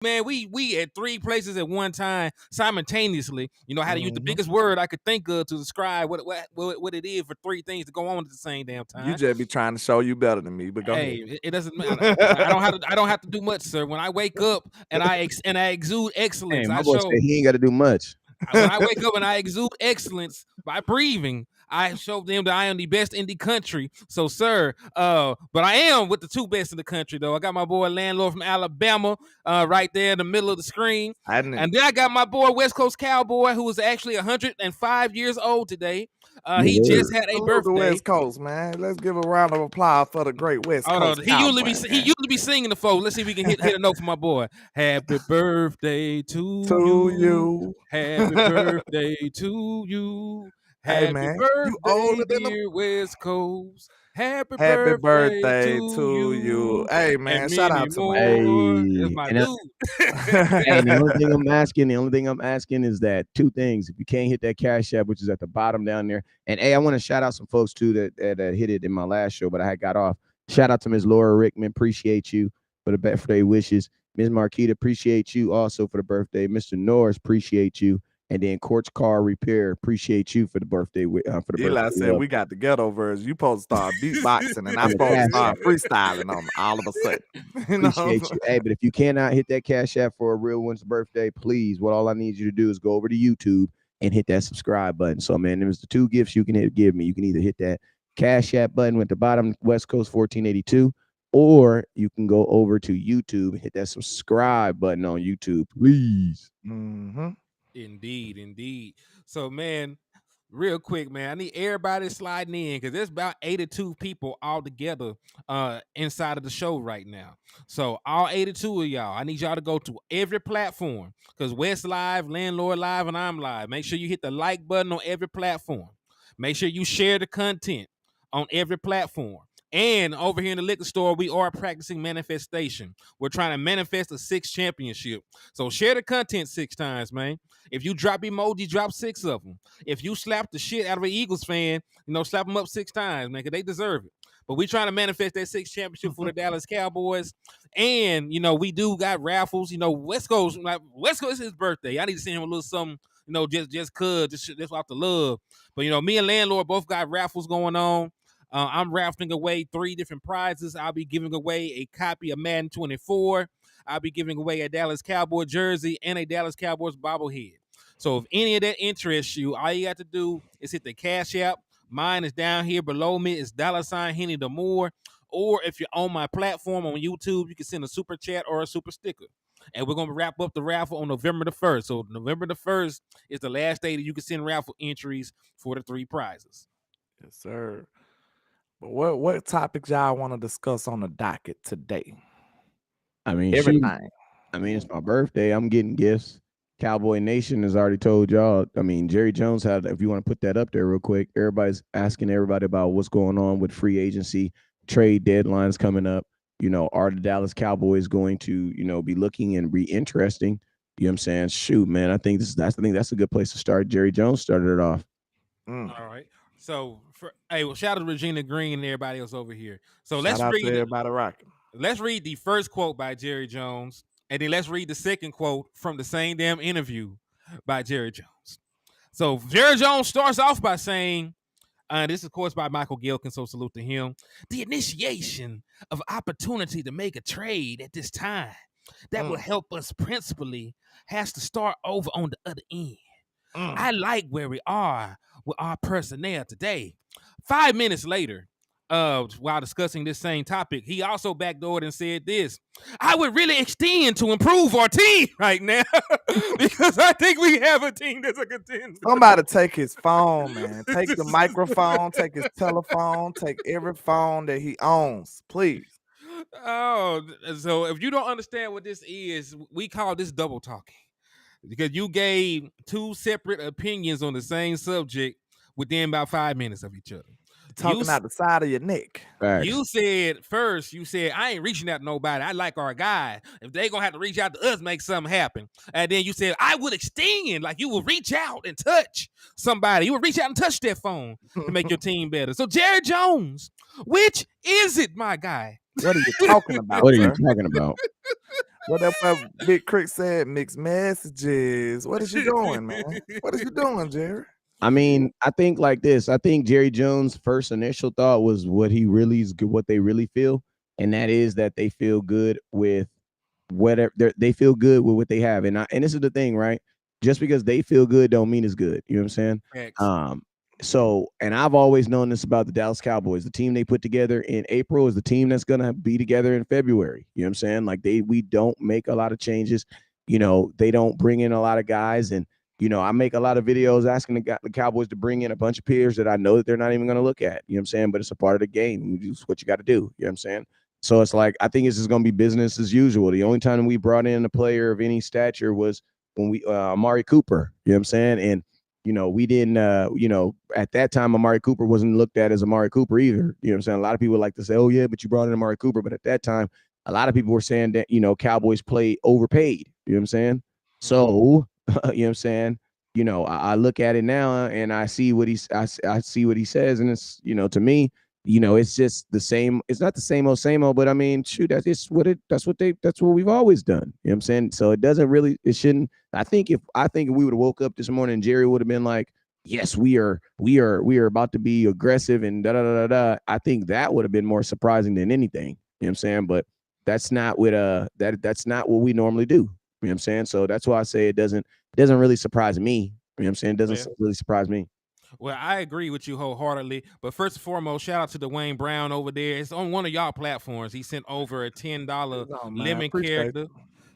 Man, we at 3 places at one time simultaneously. You know how to use the biggest word I could think of to describe what it is for 3 things to go on at the same damn You time. just be trying to show you better than me, but go ahead. It doesn't matter. I don't have to do much, sir. When I wake up and I exude excellence, Hey, my I boy show. said he ain't got to do much. When I wake up and I exude excellence by breathing, I show them that I am the best in the country. So, sir, but I am with the 2 best in the country, though. I got my boy Landlord from Alabama right there in the middle of the screen. And then I got my boy West Coast Cowboy, who is actually 105 years old today. He just had a birthday. The West Coast, man. Let's give a round of applause for the great West Coast. He usually be singing the folks. Let's see if we can hit a note for my boy. Happy birthday to you. Happy birthday to you. Happy birthday, dear West Coast. Happy birthday to you. Hey, man, shout out to my dude. And the only thing I'm asking is that 2 things. If you can't hit that Cash App, which is at the bottom down there, and hey, I want to shout out some folks too that hit it in my last show, but I had got off. Shout out to Ms. Laura Rickman, appreciate you for the birthday wishes. Ms. Marquita, appreciate you also for the birthday. Mr. Norris, appreciate you. And then Quartz Car Repair, appreciate you for the birthday. Eli said we got the ghetto version. You supposed to start beatboxing, and I'm supposed to start freestyling on all of a sudden. Appreciate you. Hey, but if you cannot hit that Cash App for a real one's birthday, please, all I need you to do is go over to YouTube and hit that subscribe button. So, man, there's the 2 gifts you can give me. You can either hit that Cash App button at the bottom, West Coast 1482, or you can go over to YouTube and hit that subscribe button on YouTube, please. Indeed. So, man, real quick, man, I need everybody sliding in because there's about 82 people all together inside of the show right now. So all 82 of y'all, I need y'all to go to every platform because West Live, Landlord Live, and I'm Live. Make sure you hit the like button on every platform. Make sure you share the content on every platform. And over here in the liquor store, we are practicing manifestation. We're trying to manifest a 6 championship. So share the content 6 times, man. If you drop emoji, drop 6 of them. If you slap the shit out of an Eagles fan, slap them up 6 times, man, because they deserve it. But we trying to manifest that 6 championship for the Dallas Cowboys. And, we do got raffles. West Coast is his birthday. I need to send him a little something, just off the love. But, me and Landlord both got raffles going on. I'm raffling away 3 different prizes. I'll be giving away a copy of Madden 24. I'll be giving away a Dallas Cowboy jersey and a Dallas Cowboys bobblehead. So if any of that interests you, all you got to do is hit the Cash App. Mine is down here below me. It's $Hennythemoor. Or if you're on my platform on YouTube, you can send a super chat or a super sticker. And we're going to wrap up the raffle on November the 1st. So November the 1st is the last day that you can send raffle entries for the 3 prizes. Yes, sir. But what topics y'all want to discuss on the docket today? I mean, everything. It's my birthday. I'm getting gifts. Cowboy Nation has already told y'all. I mean, Jerry Jones had, if you want to put that up there real quick, everybody's asking everybody about what's going on with free agency, trade deadlines coming up. Are the Dallas Cowboys going to, be looking and be interesting? You know what I'm saying? Shoot, man. I think that's a good place to start. Jerry Jones started it off. All right. So, shout out to Regina Green and everybody else over here. So let's read everybody rocking. Let's read the first quote by Jerry Jones, and then let's read the second quote from the same damn interview by Jerry Jones. So Jerry Jones starts off by saying, this is of course by Michael Gilkin, so salute to him. The initiation of opportunity to make a trade at this time that will help us principally has to start over on the other end. I like where we are with our personnel today. 5 minutes later, while discussing this same topic, he also backdoored and said this: I would really extend to improve our team right now because I think we have a team that's a contender. Somebody take his phone, man. Take the microphone, take his telephone, take every phone that he owns, please. Oh, so if you don't understand what this is, we call this double talking. Because you gave 2 separate opinions on the same subject within about 5 minutes of each other. Talking out the side of your neck. Right. You said, I ain't reaching out to nobody. I like our guy. If they going to have to reach out to us, make something happen. And then you said, I would extend, like you would reach out and touch somebody. You would reach out and touch that phone to make your team better. So, Jerry Jones, which is it, my guy? What are you talking about? What are you talking about? What that Big Crick said? Mixed messages. What is you doing, man? What is you doing, Jerry? I mean, I think like this. I think Jerry Jones' first initial thought was what he really is good, what they really feel, and that is that they feel good with whatever they feel good with what they have. And this is the thing, right? Just because they feel good don't mean it's good. You know what I'm saying? X. So, and I've always known this about the Dallas Cowboys. The team they put together in April is the team that's gonna be together in February. You know what I'm saying? Like we don't make a lot of changes. You know, they don't bring in a lot of guys, and you know, I make a lot of videos asking the Cowboys to bring in a bunch of peers that I know that they're not even going to look at. You know what I'm saying? But it's a part of the game. It's what you got to do. You know what I'm saying? So it's like, I think it's just going to be business as usual. The only time we brought in a player of any stature was when we, Amari Cooper, you know what I'm saying? And, you know, we didn't, you know, at that time, Amari Cooper wasn't looked at as Amari Cooper either. You know what I'm saying? A lot of people like to say, oh, yeah, but you brought in Amari Cooper. But at that time, a lot of people were saying that, you know, Cowboys play overpaid. You know what I'm saying? So, you know what I'm saying? You know, I look at it now and I see what I see what he says, and it's, you know, to me, you know, it's just the same. It's not the same old, but I mean, shoot, that's what we've always done. You know what I'm saying? So it doesn't really, it shouldn't. I think if we would have woke up this morning, Jerry would have been like, yes, we are about to be aggressive and da da da da da. I think that would have been more surprising than anything. You know what I'm saying? But that's not what that's not what we normally do. You know what I'm saying? So that's why I say it doesn't really surprise me. You know what I'm saying? It doesn't really surprise me. Well, I agree with you wholeheartedly. But first and foremost, shout out to Dwayne Brown over there. It's on one of y'all platforms. He sent over a $10 lemon character.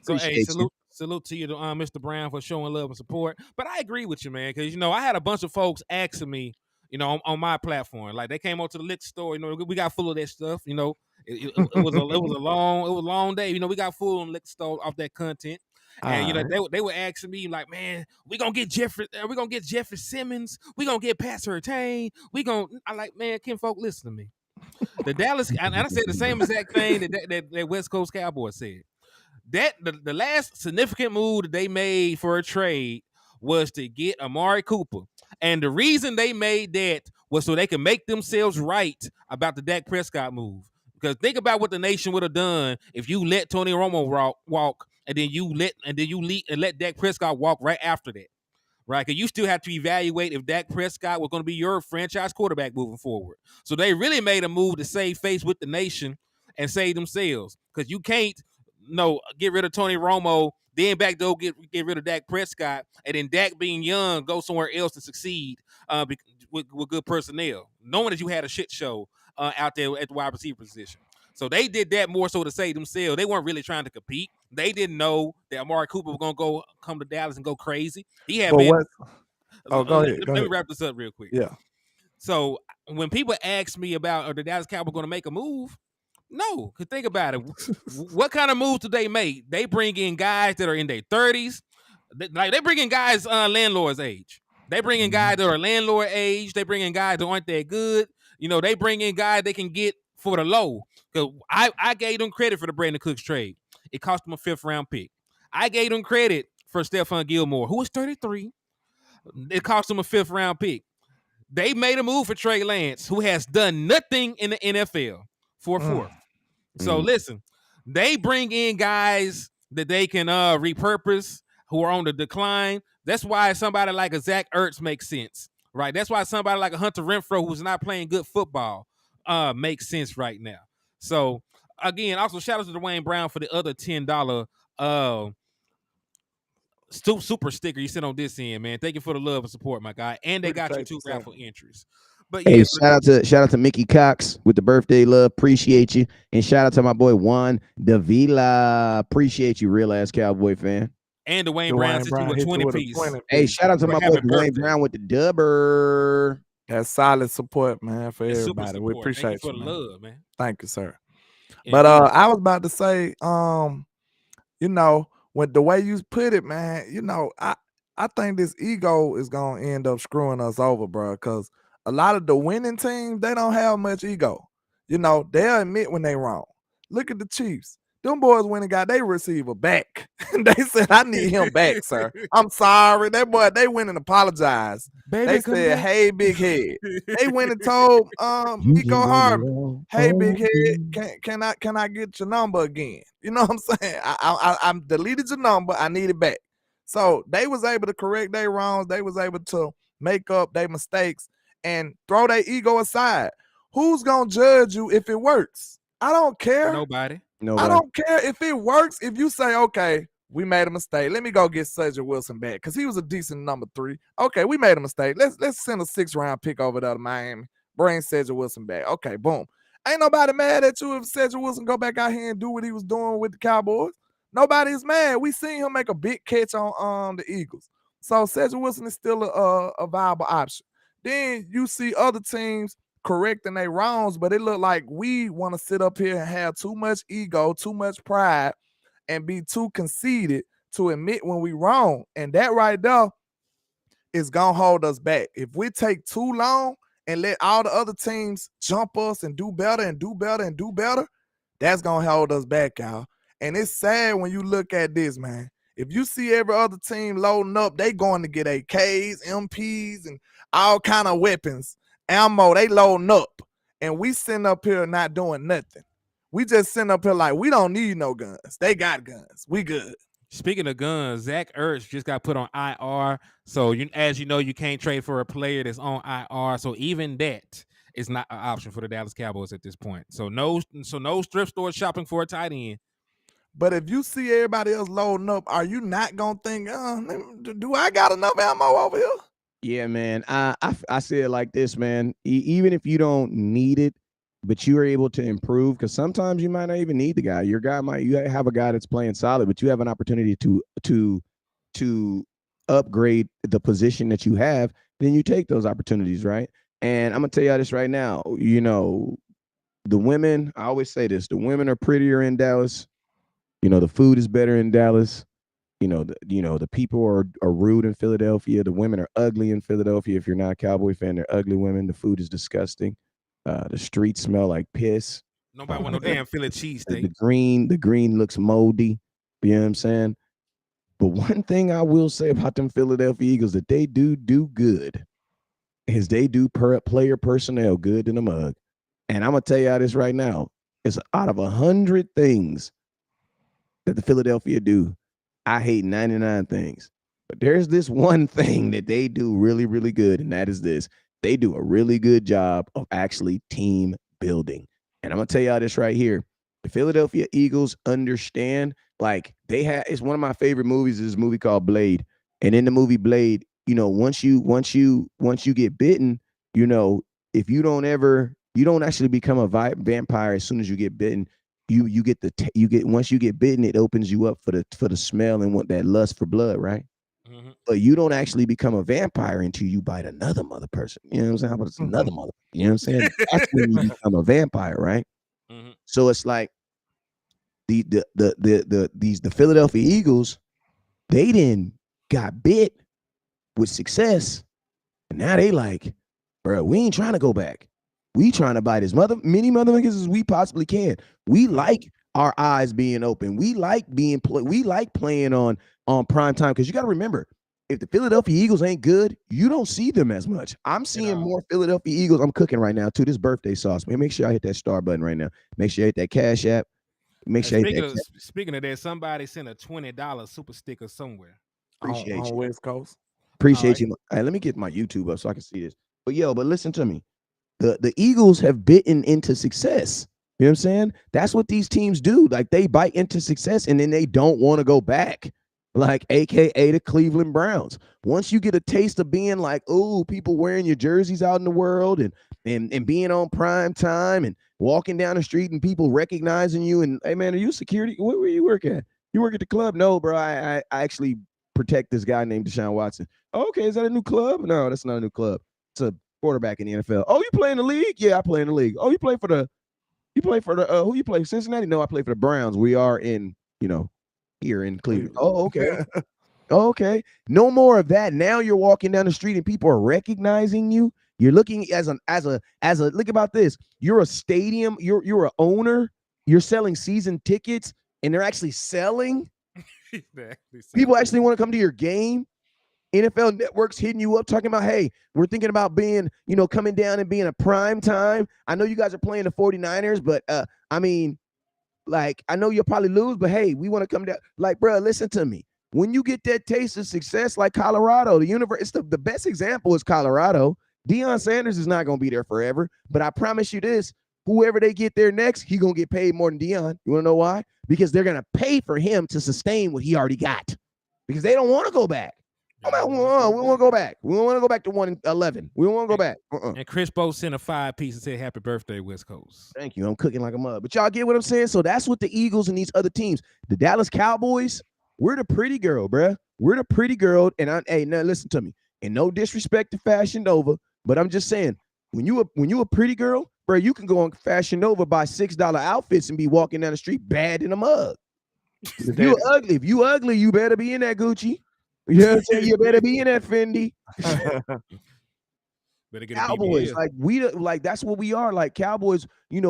So, hey, salute to you, Mr. Brown, for showing love and support. But I agree with you, man, because, you know, I had a bunch of folks asking me, you know, on my platform. Like, they came over to the liquor store. You know, we got full of that stuff. You know, it was a long day. You know, we got full on the liquor store off that content. And you know, they were asking me like, man, we gonna get Jeffrey Simmons, we gonna get Pat Surtain, I like, man, kinfolk, listen to me. The Dallas, and I said the same exact thing that West Coast Cowboys said. That the last significant move that they made for a trade was to get Amari Cooper. And the reason they made that was so they could make themselves right about the Dak Prescott move. Because think about what the nation would have done if you let Tony Romo walk and then you let Dak Prescott walk right after that. Right? Because you still have to evaluate if Dak Prescott was going to be your franchise quarterback moving forward. So they really made a move to save face with the nation and save themselves. Because you can't get rid of Tony Romo, then back door get rid of Dak Prescott, and then Dak being young, go somewhere else to succeed with good personnel, knowing that you had a shit show out there at the wide receiver position. So they did that more so to save themselves. They weren't really trying to compete. They didn't know that Amari Cooper was going to come to Dallas and go crazy. He had been. Go ahead. Let me wrap this up real quick. Yeah. So when people ask me about are the Dallas Cowboys going to make a move, no, because think about it. What kind of moves do they make? They bring in guys that are in their 30s. Like they bring in guys landlord's age. They bring in guys that are landlord age. They bring in guys that aren't that good. You know, they bring in guys they can get for the low. Because I gave them credit for the Brandon Cooks trade. It cost them a 5th round pick. I gave them credit for Stephon Gilmore, who was 33. It cost them a 5th round pick. They made a move for Trey Lance, who has done nothing in the NFL, for a 4th. So listen, they bring in guys that they can repurpose who are on the decline. That's why somebody like a Zach Ertz makes sense, right? That's why somebody like a Hunter Renfrow, who's not playing good football, makes sense right now. So again, also shout out to Dwayne Brown for the other $10 super sticker you sent on this end, man. Thank you for the love and support, my guy. And they got you 2 raffle entries. But hey, yeah, shout out to Mickey Cox with the birthday love. Appreciate you. And shout out to my boy Juan Davila. Appreciate you, real ass Cowboy fan. And Dwayne Brown sent you a 20 piece. Hey, shout out to my boy Dwayne Brown with the dubber. That's solid support, man, for everybody. We appreciate you for the love, man. Thank you, sir. But I was about to say, you know, when the way you put it, man, you know, I think this ego is gonna end up screwing us over, bro. Because a lot of the winning teams, they don't have much ego. You know, they'll admit when they wrong. Look at the Chiefs. Them boys went and got their receiver back. They said, I need him back, sir. I'm sorry. That boy, they went and apologized. Baby, They come said, back. hey, big head. They went and told Miko Hardman, hey, big head, can I get your number again? You know what I'm saying? I deleted your number. I need it back. So they was able to correct their wrongs. They was able to make up their mistakes and throw their ego aside. Who's gonna judge you if it works? I don't care. Nobody. I don't care if it works. If you say, okay, we made a mistake. Let me go get Cedric Wilson back because he was a decent number 3. Okay, we made a mistake. Let's send a 6th-round pick over there to Miami. Bring Cedric Wilson back. Okay, boom. Ain't nobody mad at you if Cedric Wilson go back out here and do what he was doing with the Cowboys. Nobody's mad. We seen him make a big catch on the Eagles. So Cedric Wilson is still a viable option. Then you see other teams correcting their wrongs, but it look like we want to sit up here and have too much ego, too much pride, and be too conceited to admit when we wrong. And that right there is gonna hold us back. If we take too long and let all the other teams jump us and do better and do better and do better, that's gonna hold us back, y'all. And it's sad when you look at this, man. If you see every other team loading up, they going to get AKs, MPs, and all kind of weapons, ammo, they loading up. And we sitting up here not doing nothing. We just sitting up here like, we don't need no guns. They got guns. We good. Speaking of guns, Zach Ertz just got put on IR. So as you know, you can't trade for a player that's on IR. So even that is not an option for the Dallas Cowboys at this point. So no thrift store shopping for a tight end. But if you see everybody else loading up, are you not gonna think, do I got enough ammo over here? Yeah, man. I say it like this, man. Even if you don't need it, but you are able to improve, because sometimes you might not even need the guy. You have a guy that's playing solid, but you have an opportunity to upgrade the position that you have. Then you take those opportunities, right? And I'm gonna tell you this right now. You know, the women. I always say this: the women are prettier in Dallas. You know, the food is better in Dallas. The people are rude in Philadelphia. The women are ugly in Philadelphia. If you're not a Cowboy fan, they're ugly women. The food is disgusting. The streets smell like piss. Nobody want no damn Philly cheesesteak. The green looks moldy. You know what I'm saying? But one thing I will say about them Philadelphia Eagles that they do good is they do player personnel good in the mug. And I'm gonna tell y'all this right now. It's out of 100 things that the Philadelphia do, I hate 99 things. But there's this one thing that they do really, really good, and that is this. They do a really good job of actually team building. And I'm going to tell y'all this right here. The Philadelphia Eagles understand, like, it's one of my favorite movies is this movie called Blade. And in the movie Blade, you know, once you get bitten, you know, if you don't actually become a vampire as soon as you get bitten. Once you get bitten, it opens you up for the smell and want that lust for blood, right? Mm-hmm. But you don't actually become a vampire until you bite another mother person. You know what I'm saying? How about it's another mother? You know what I'm saying? That's when you become a vampire, right? Mm-hmm. So it's like the Philadelphia Eagles, they then got bit with success, and now they like, bro, we ain't trying to go back. We trying to bite as many motherfuckers as we possibly can. We like our eyes being open. We like playing on prime time, because you got to remember, if the Philadelphia Eagles ain't good, you don't see them as much. I'm seeing more Philadelphia Eagles. I'm cooking right now too. This birthday sauce, man. Make sure I hit that star button right now. Make sure I hit that Cash App. Make sure. Speaking of that, somebody sent a $20 super sticker somewhere. Appreciate you. On West Coast. Appreciate you. All right, let me get my YouTube up so I can see this. But listen to me. The Eagles have bitten into success. You know what I'm saying? That's what these teams do. Like, they bite into success and then they don't want to go back. Like, AKA the Cleveland Browns. Once you get a taste of being like, oh, people wearing your jerseys out in the world and being on prime time and walking down the street and people recognizing you and, hey, man, are you security? Where you work at? You work at the club? No, bro, I actually protect this guy named Deshaun Watson. Okay, is that a new club? No, that's not a new club. It's a quarterback in the NFL. Oh, you play in the league? Yeah, I play in the league. Oh, you play for the who you play? Cincinnati? No, I play for the Browns. We are in, here in Cleveland. Oh, okay. Okay. No more of that. Now you're walking down the street and people are recognizing you. You're looking as a look about this. You're a stadium, you're an owner, you're selling season tickets. and they're actually selling. People actually want to come to your game. NFL Network's hitting you up talking about, hey, we're thinking about being, coming down and being a prime time. I know you guys are playing the 49ers, but I mean, like, I know you'll probably lose, but hey, we want to come down. Like, bro, listen to me. When you get that taste of success like Colorado, the best example is Colorado. Deion Sanders is not going to be there forever, but I promise you this, whoever they get there next, he going to get paid more than Deion. You want to know why? Because they're going to pay for him to sustain what he already got because they don't want to go back. We want to go back. We don't want to go back to 1-11. We don't want to go back. And Chris Bo sent a 5-piece and said, "Happy birthday, West Coast." Thank you. I'm cooking like a mug. But y'all get what I'm saying? So that's what the Eagles and these other teams, the Dallas Cowboys, we're the pretty girl, bruh. We're the pretty girl. And now listen to me. And no disrespect to Fashion Nova, but I'm just saying, when you a pretty girl, bro, you can go on Fashion Nova, buy $6 outfits and be walking down the street bad in a mug. If you ugly, you better be in that Gucci. You know what I'm saying? You better be in that Fendi. Better get Cowboys, like that's what we are. Like Cowboys, we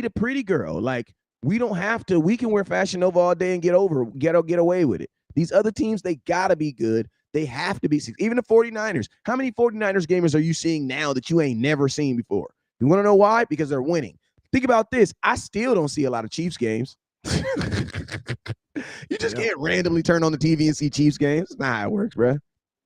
the pretty girl. Like we don't have to. We can wear Fashion Nova all day and get away with it. These other teams, they gotta be good. They have to be. Even the 49ers. How many 49ers gamers are you seeing now that you ain't never seen before? You want to know why? Because they're winning. Think about this. I still don't see a lot of Chiefs games. You just can't randomly turn on the TV and see Chiefs games. That's not how it works, bro.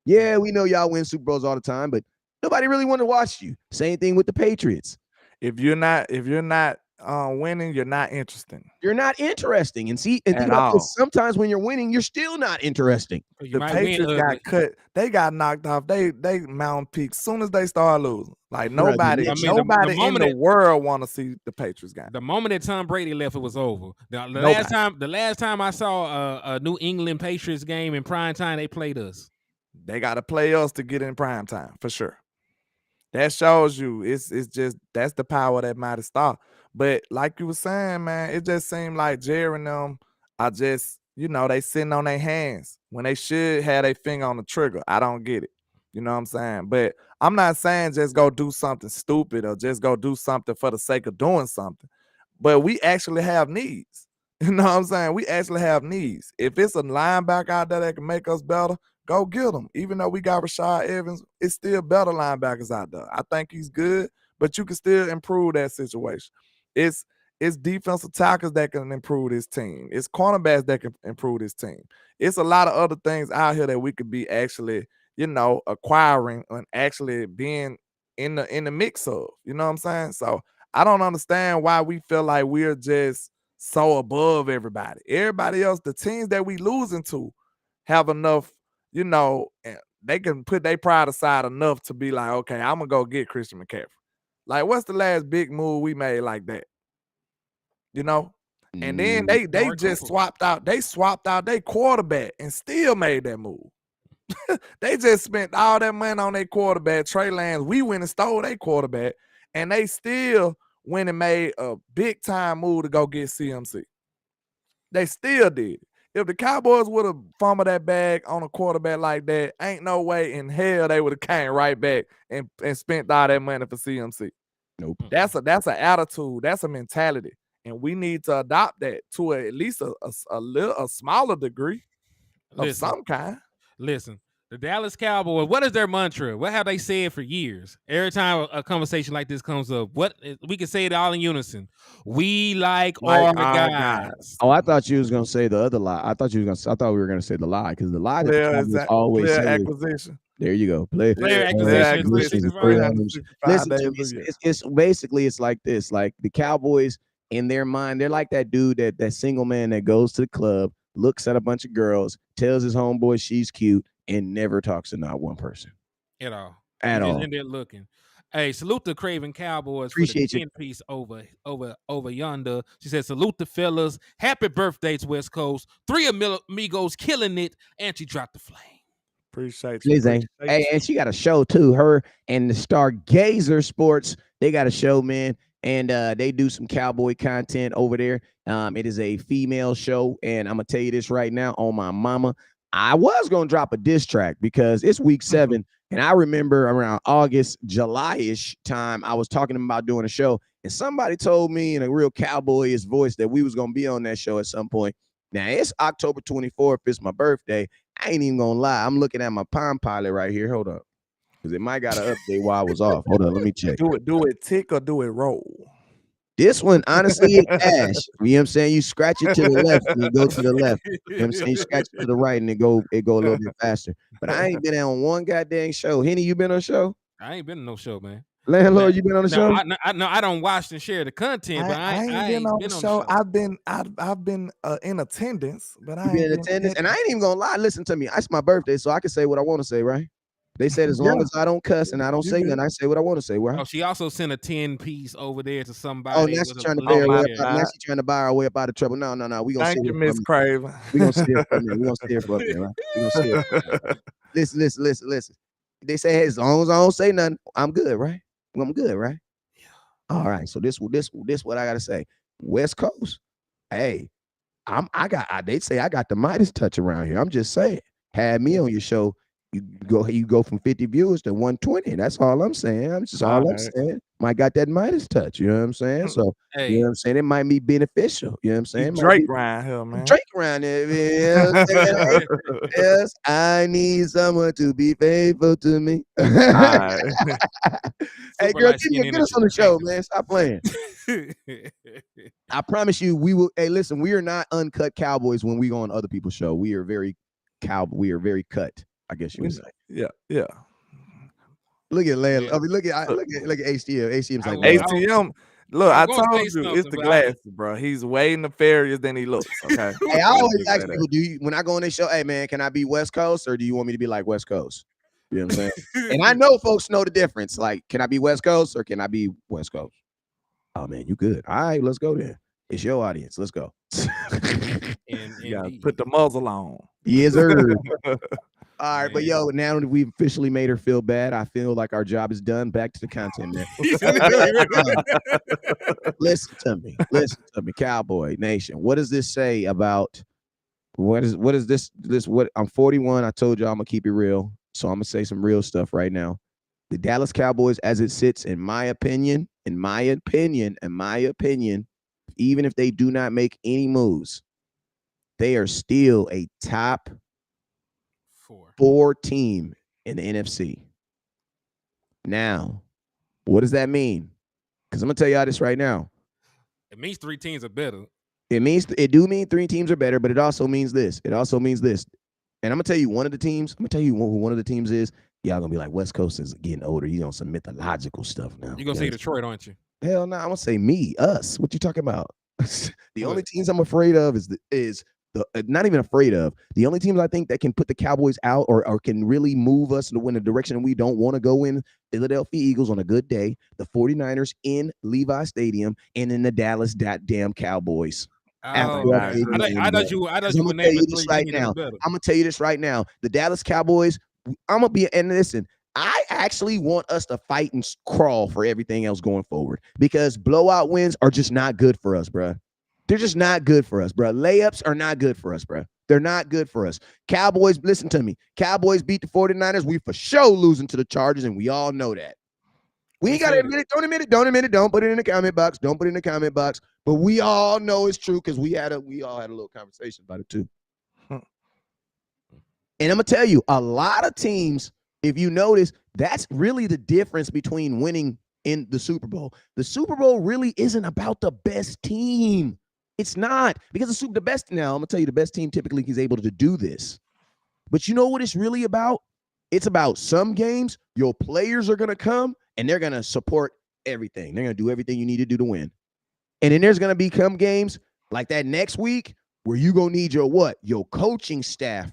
Yeah, we know y'all win Super Bowls all the time, but nobody really want to watch you. Same thing with the Patriots. If you're not winning, you're not interesting. You're not interesting. And think about this. Sometimes when you're winning, you're still not interesting. The Patriots got cut. They got knocked off. They mountain peak soon as they start losing. Like nobody in the world want to see the Patriots game. The moment that Tom Brady left, it was over. The last time I saw a New England Patriots game in prime time, they played us. They got to play us to get in prime time for sure. That shows you it's just that's the power of that mighty star. But like you were saying, man, it just seemed like Jerry and them are just, they sitting on their hands when they should have their finger on the trigger. I don't get it. You know what I'm saying? But I'm not saying just go do something stupid or just go do something for the sake of doing something. But we actually have needs. You know what I'm saying? We actually have needs. If it's a linebacker out there that can make us better, go get them. Even though we got Rashad Evans, it's still better linebackers out there. I think he's good, but you can still improve that situation. It's defensive tackles that can improve this team. It's cornerbacks that can improve this team. It's a lot of other things out here that we could be actually, acquiring and actually being in the mix of. You know what I'm saying? So I don't understand why we feel like we're just so above everybody. Everybody else, the teams that we losing to, have enough, they can put their pride aside enough to be like, okay, I'm gonna go get Christian McCaffrey. Like, what's the last big move we made like that? And then they just swapped out their quarterback and still made that move. They just spent all that money on their quarterback, Trey Lance. We went and stole their quarterback, and they still went and made a big time move to go get CMC. They still did. If the Cowboys would have fumbled that bag on a quarterback like that, ain't no way in hell they would have came right back and spent all that money for CMC. Nope. That's an attitude. That's a mentality. And we need to adopt that to at least a smaller degree of some kind. Listen, the Dallas Cowboys, what is their mantra? What have they said for years? Every time a conversation like this comes up, we can say it all in unison. We like our guys. Oh, I thought you was gonna say the other lie. I thought we were gonna say the lie, because the lie that the Cowboys always say acquisition. There you go. Player acquisition. Listen to me. It's basically like this. Like the Cowboys, in their mind, they're like that dude, that single man that goes to the club, looks at a bunch of girls, tells his homeboy she's cute, and never talks to not one person at all. Just in there looking. Hey, salute the Craven Cowboys. Appreciate for the 10 piece over yonder. She said, salute the fellas. Happy birthday to West Coast. 3 amigos killing it, and she dropped the flame. Appreciate you. Hey, and she got a show too. Her and the Stargazer Sports, they got a show, man. And they do some cowboy content over there. It is a female show, and I'm gonna tell you this right now, on my mama, I was gonna drop a diss track because it's week 7, and I remember around August, July-ish time, I was talking about doing a show, And somebody told me in a real cowboyish voice that we was gonna be on that show at some point. Now it's October 24th. It's my birthday. I ain't even gonna lie. I'm looking at my Palm Pilot right here. Hold up, because it might got an update while I was off. Hold on, let me check. Do it tick or do it roll? This one, honestly, it dash. You know what I'm saying? You scratch it to the left and it go to the left. You know what I'm saying? You scratch it to the right and it go a little bit faster. But I ain't been on one goddamn show. Henny, you been on a show? I ain't been on no show, man. Landlord, you been on the show? I don't watch and share the content, but I ain't been on the show. I've been in attendance, but I ain't been in attendance. And I ain't even gonna lie. Listen to me. It's my birthday, so I can say what I want to say, right? They said as long as I don't cuss and I don't say nothing, I say what I want to say, right? Oh, she also sent a 10-piece over there to somebody. Oh, now she's trying to buy her way up. Now she's trying to buy her way up out of trouble. No. We gonna Thank you, Miss Craven. We gonna stay for a minute. We gonna stay for a minute, right? We gonna stay. Listen. They say, hey, as long as I don't say nothing, I'm good, right? I'm good, right? Yeah. All right. So this what I gotta say. West Coast, hey, they say I got the Midas touch around here. I'm just saying. Had me on your show. You go from 50 viewers to 120. That's all I'm saying. I'm saying. Might got that Midas touch. You know what I'm saying? So you know what I'm saying? It might be beneficial. You know what I'm saying? Drake around here, man. Drake around here. You know what I'm saying? Yes, I need someone to be faithful to me. Hey, girl, get us on the show, man. Stop playing. I promise you, we will. Hey, listen, we are not uncut cowboys when we go on other people's show. We are very cut. I guess you would say. Yeah. Look at Layla. I mean, look at HTM. HTM's like HTM. Look, I told you it's the glasses, bro. He's way nefarious than he looks. Okay. Hey, I always ask people, when I go on this show, hey man, can I be West Coast or do you want me to be like West Coast? You know what I'm saying? And I know folks know the difference. Like, can I be West Coast or can I be West Coast? Oh man, you good. All right, let's go then. It's your audience. Let's go. You gotta put the muzzle on. Yes, sir. All right, but yo, now that we've officially made her feel bad, I feel like our job is done. Back to the content, man. Listen to me, Cowboy Nation. What does this say about what is this? What I'm 41. I told you I'm gonna keep it real, so I'm gonna say some real stuff right now. The Dallas Cowboys, as it sits, in my opinion, even if they do not make any moves, they are still a top 4 team in the NFC. Now, what does that mean? Because I'm gonna tell y'all this right now. It means 3 teams are better. It do mean 3 teams are better, but it also means this. And I'm gonna tell you one of the teams. I'm gonna tell you who one of the teams is. Y'all gonna be like, West Coast is getting older. You on some mythological stuff now. You're gonna say Detroit, aren't you? Hell no, I'm gonna say us. What you talking about? The only teams I'm afraid of is not even afraid of. The only teams I think that can put the Cowboys out or can really move us in a direction we don't want to go in, Philadelphia Eagles on a good day, the 49ers in Levi Stadium, and in the Dallas damn Cowboys. I thought you were naming 3 right now. I'm gonna tell you this right now. The Dallas Cowboys, and listen, I actually want us to fight and crawl for everything else going forward because blowout wins are just not good for us, bro. They're just not good for us, bro. Layups are not good for us, bro. They're not good for us. Cowboys, listen to me. Cowboys beat the 49ers. We for sure losing to the Chargers, and we all know that. We ain't got to admit it. Don't admit it. Don't put it in the comment box. But we all know it's true because we all had a little conversation about it too. And I'm going to tell you, a lot of teams, if you notice, that's really the difference between winning in the Super Bowl. The Super Bowl really isn't about the best team. It's not, because the best now, I'm going to tell you, the best team typically is able to do this. But you know what it's really about? It's about some games, your players are going to come and they're going to support everything. They're going to do everything you need to do to win. And then there's going to become games like that next week where you're going to need your coaching staff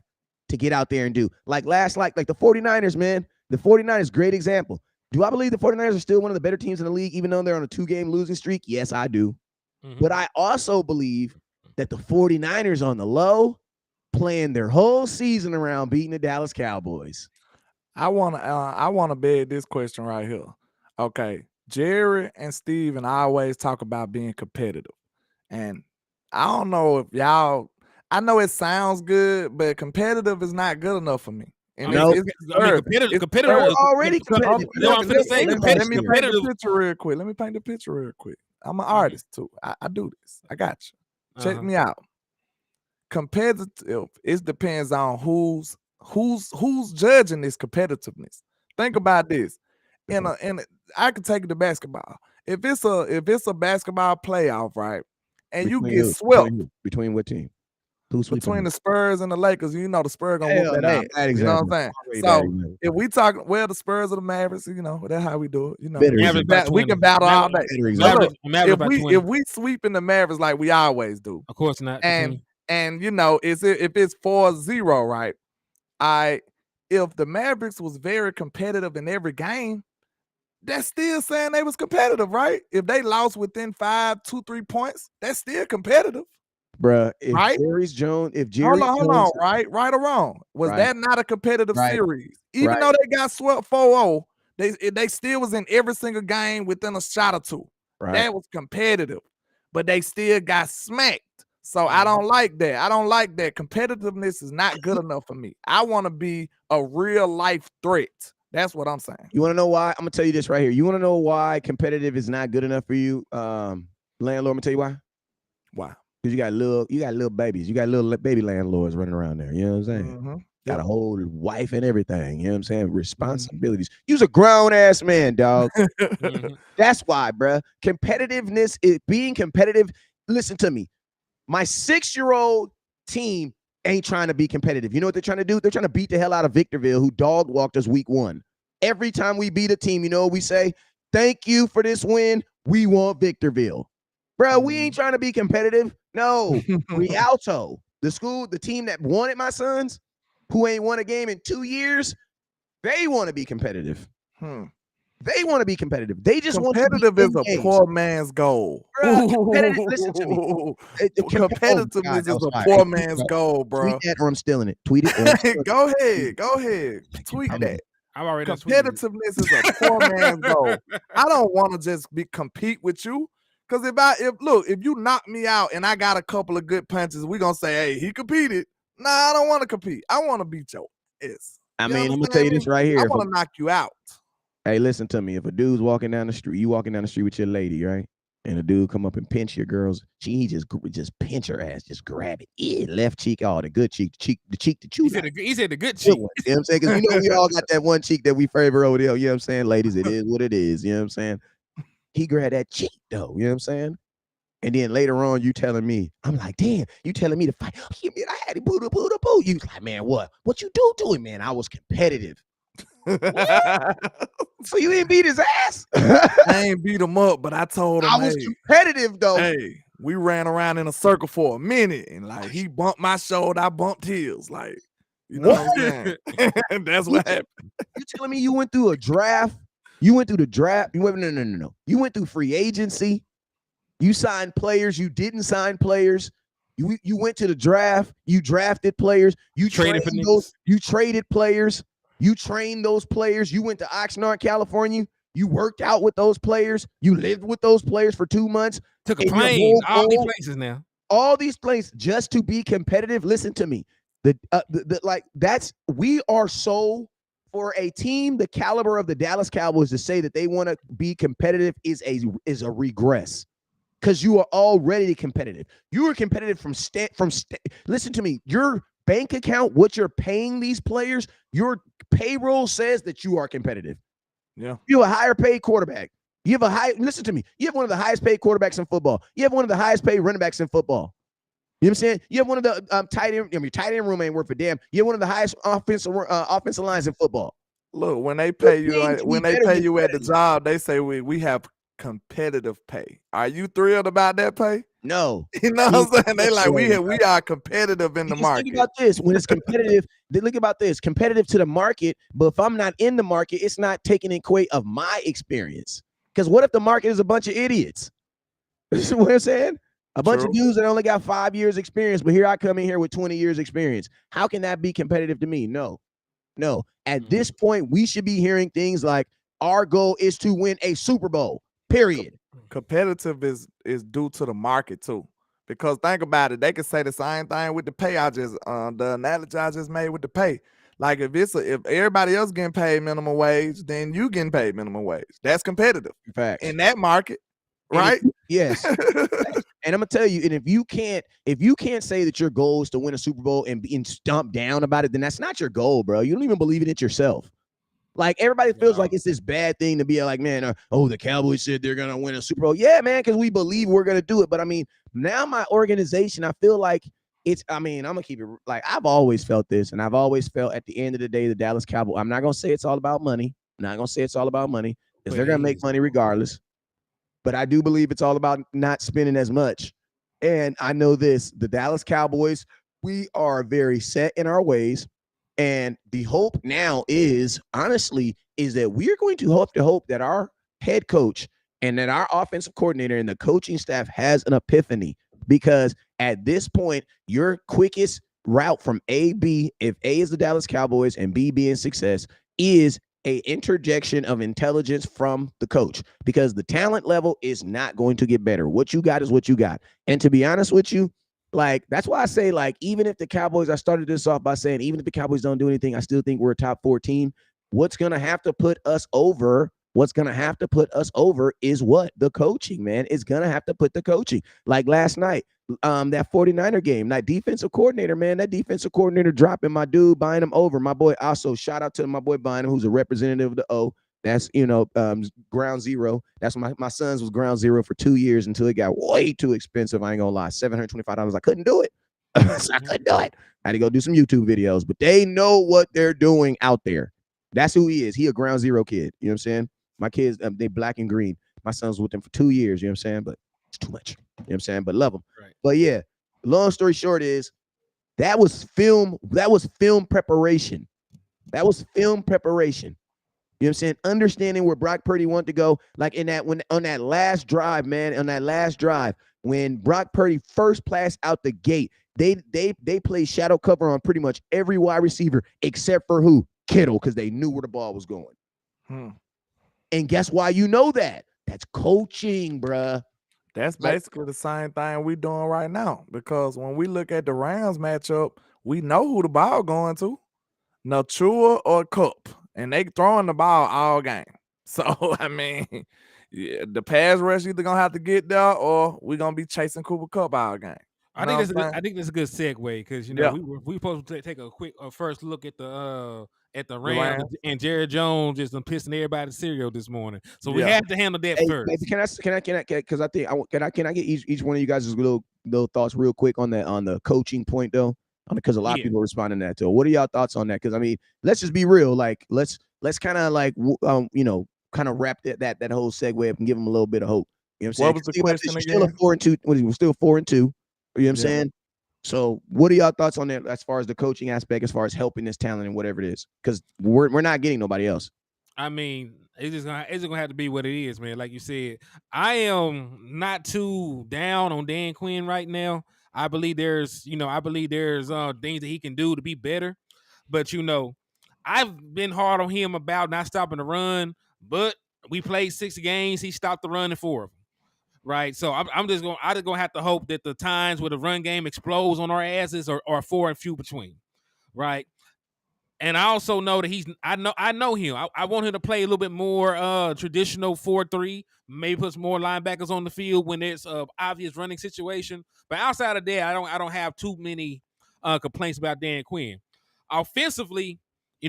to get out there and do. Like the 49ers, man. The 49ers, great example. Do I believe the 49ers are still one of the better teams in the league, even though they're on a 2-game losing streak? Yes, I do. Mm-hmm. But I also believe that the 49ers on the low playing their whole season around beating the Dallas Cowboys. I wanna beg this question right here. Okay, Jerry and Steven always talk about being competitive, and I don't know if y'all. I know it sounds good, but competitive is not good enough for me. And No. it's competitive. They were already competitive. I'm finna say let competitive. me paint the picture real quick. Let me paint the picture real quick. I'm an artist too. I do this. I got you. Check me out. Competitive, it depends on who's judging this competitiveness. Think about this. I can take it to basketball. If it's a basketball playoff, right? And you get swept between what team? Who's between the Spurs and the Lakers, you know the Spurs gonna whoop them out. You know what I'm saying? So if we talk, the Spurs or the Mavericks, that's how we do it. You know, we can battle all day. If we sweeping the Mavericks like we always do, of course not. And if it's 4-0, right? If the Mavericks was very competitive in every game, that's still saying they was competitive, right? If they lost within 2-3 points, that's still competitive. Bruh, if Jerry hold on, right or wrong, was that not a competitive series? Even though they got swept 4-0, they still was in every single game within a shot or two. That was competitive, but they still got smacked. So I don't like that. I don't like that. Competitiveness is not good enough for me. I want to be a real life threat. That's what I'm saying. You want to know why? I'm gonna tell you this right here. You want to know why competitive is not good enough for you, landlord? I'm gonna tell you why. Why? Because you got little babies. You got little baby landlords running around there. You know what I'm saying? Mm-hmm. Got a whole wife and everything. You know what I'm saying? Responsibilities. You's a grown ass man, dog. That's why, bruh. Competitiveness is being competitive. Listen to me. My 6-year-old team ain't trying to be competitive. You know what they're trying to do? They're trying to beat the hell out of Victorville, who dog walked us week 1. Every time we beat a team, you know what we say? Thank you for this win. We want Victorville. Bro, we ain't trying to be competitive. No. Rialto, the team that wanted my sons, who ain't won a game in 2 years, they want to be competitive. They want to be competitive. They just want to be competitive is a poor man's goal. Listen to me. Competitiveness is a poor man's goal, bro. Tweet that or I'm stealing it. Tweet it. Go ahead. Tweet that. I'm already competitiveness is a poor man's goal. I don't want to just compete with you. Because if you knock me out and I got a couple of good punches, we're gonna say, hey, he competed. Nah, I don't want to compete. I want to beat your ass. I'm gonna tell you this right here. I want to knock you out. Hey, listen to me. If a dude's walking down the street, you walking down the street with your lady, right? And a dude come up and pinch your girl's, he just pinch her ass, just grab it. Yeah, left cheek, the good cheek, the cheek that you he said the good cheek. You know what I'm saying? Because we all got that one cheek that we favor over there. You know what I'm saying? Ladies, it is what it is. You know what I'm saying? He grabbed that cheek though. You know what I'm saying? And then later on, you telling me, I'm like, damn, you telling me to fight. I had to boo. You like, man, what you do to him, man? I was competitive. So you ain't beat his ass? I ain't beat him up, but I told him I was competitive though. Hey, we ran around in a circle for a minute, and like he bumped my shoulder, I bumped his. Like, you know what I'm saying? That's what happened. You telling me you went through a draft? You went through the draft. You went no. You went through free agency. You signed players. You didn't sign players. You went to the draft. You drafted players. You traded for those. You traded players. You trained those players. You went to Oxnard, California. You worked out with those players. You lived with those players for 2 months. Took a plane. All these places now. All these places just to be competitive. Listen to me. We are so, for a team the caliber of the Dallas Cowboys to say that they want to be competitive is a regress. Because you are already competitive. You are competitive listen to me. Your bank account, what you're paying these players, your payroll says that you are competitive. Yeah. You have a higher paid quarterback. Listen to me. You have one of the highest paid quarterbacks in football. You have one of the highest paid running backs in football. You know what I'm saying? You have one of the tight end. Your tight end room ain't worth a damn. You have one of the highest offensive lines in football. Look, when they pay you at the job, they say we have competitive pay. Are you thrilled about that pay? No. You know what I'm saying? They like we are competitive in the market. Think about this. When it's competitive, look about this. Competitive to the market, but if I'm not in the market, it's not taking in weight of my experience. Because what if the market is a bunch of idiots? This is what I'm saying? A bunch of dudes that only got 5 years experience, but here I come in here with 20 years experience. How can that be competitive to me? No. At this point, we should be hearing things like our goal is to win a Super Bowl, period. Competitive is due to the market too. Because think about it, they can say the same thing with the pay. The analogy I just made with the pay. Like if everybody else getting paid minimum wage, then you getting paid minimum wage. That's competitive. Facts. In that market, right? Yes. And I'm gonna tell you, and if you can't say that your goal is to win a Super Bowl and be stomped down about it, then that's not your goal, bro. You don't even believe in it yourself. Like everybody feels like it's this bad thing to be like, man, the Cowboys said they're gonna win a Super Bowl. Yeah, man, because we believe we're gonna do it. But I mean, now my organization, I feel like I'm gonna keep it like I've always felt this, and I've always felt at the end of the day, the Dallas Cowboys. I'm not gonna say it's all about money. I'm not gonna say it's all about money because they're gonna make money regardless. But I do believe it's all about not spending as much. And I know this, the Dallas Cowboys, we are very set in our ways. And the hope now is, honestly, is that we're going to hope that our head coach and that our offensive coordinator and the coaching staff has an epiphany. Because at this point, your quickest route from A, B, if A is the Dallas Cowboys and B being success, is a interjection of intelligence from the coach, because the talent level is not going to get better. What you got is what you got. And to be honest with you, like, that's why I say, like, even if the Cowboys, I started this off by saying, even if the Cowboys don't do anything, I still think we're a top 4 team. What's going to have to put us over is what? The coaching, man. It's going to have to put the coaching. Like last night, that 49er game, that defensive coordinator dropping my dude, buying him over. My boy, also shout out to my boy buying him, who's a representative of the O. That's, ground zero. That's my son's was ground zero for 2 years until it got way too expensive. I ain't gonna lie, $725. I couldn't do it. So I couldn't do it. I had to go do some YouTube videos, but they know what they're doing out there. That's who he is. He a ground zero kid. You know what I'm saying? My kids, they black and green. My son's with them for 2 years. You know what I'm saying? But it's too much. You know what I'm saying? But love them. Right. But yeah, long story short is that was film preparation. That was film preparation. You know what I'm saying? Understanding where Brock Purdy wanted to go, like on that last drive, when Brock Purdy first passed out the gate, they played shadow cover on pretty much every wide receiver except for who? Kittle, because they knew where the ball was going. And guess why you know that? That's coaching, bruh. That's basically the same thing we doing right now, because when we look at the Rams matchup, we know who the ball going to, Nachua or Cup, and they throwing the ball all game. So, I mean, yeah, the pass rush either going to have to get there or we're going to be chasing Cooper Cup all game. I think that's a good segue, because we supposed to take a quick first look at the Rams and Jared Jones just pissing everybody's cereal this morning. So we have to handle that first. Baby, can I because I think can I get each one of you guys' little thoughts real quick on the coaching point though? Because a lot of people are responding to that too. What are y'all thoughts on that? Because I mean, let's just be real. Like let's kind of like kind of wrap that whole segue up and give them a little bit of hope. You know what I'm saying? What was the question again? Still a 4-2. We're still 4-2. You know what I'm saying? So what are y'all thoughts on that as far as the coaching aspect, as far as helping this talent and whatever it is? Because we're not getting nobody else. I mean, it's gonna have to be what it is, man. Like you said, I am not too down on Dan Quinn right now. I believe there's things that he can do to be better. But I've been hard on him about not stopping the run, but we played 6 games, he stopped the run in 4 of them. Right, so I'm just gonna have to hope that the times where the run game explodes on our asses are 4 and few between, right? And I also know that I know him. I want him to play a little bit more traditional 4-3, maybe put some more linebackers on the field when it's an obvious running situation. But outside of that, I don't have too many complaints about Dan Quinn. Offensively,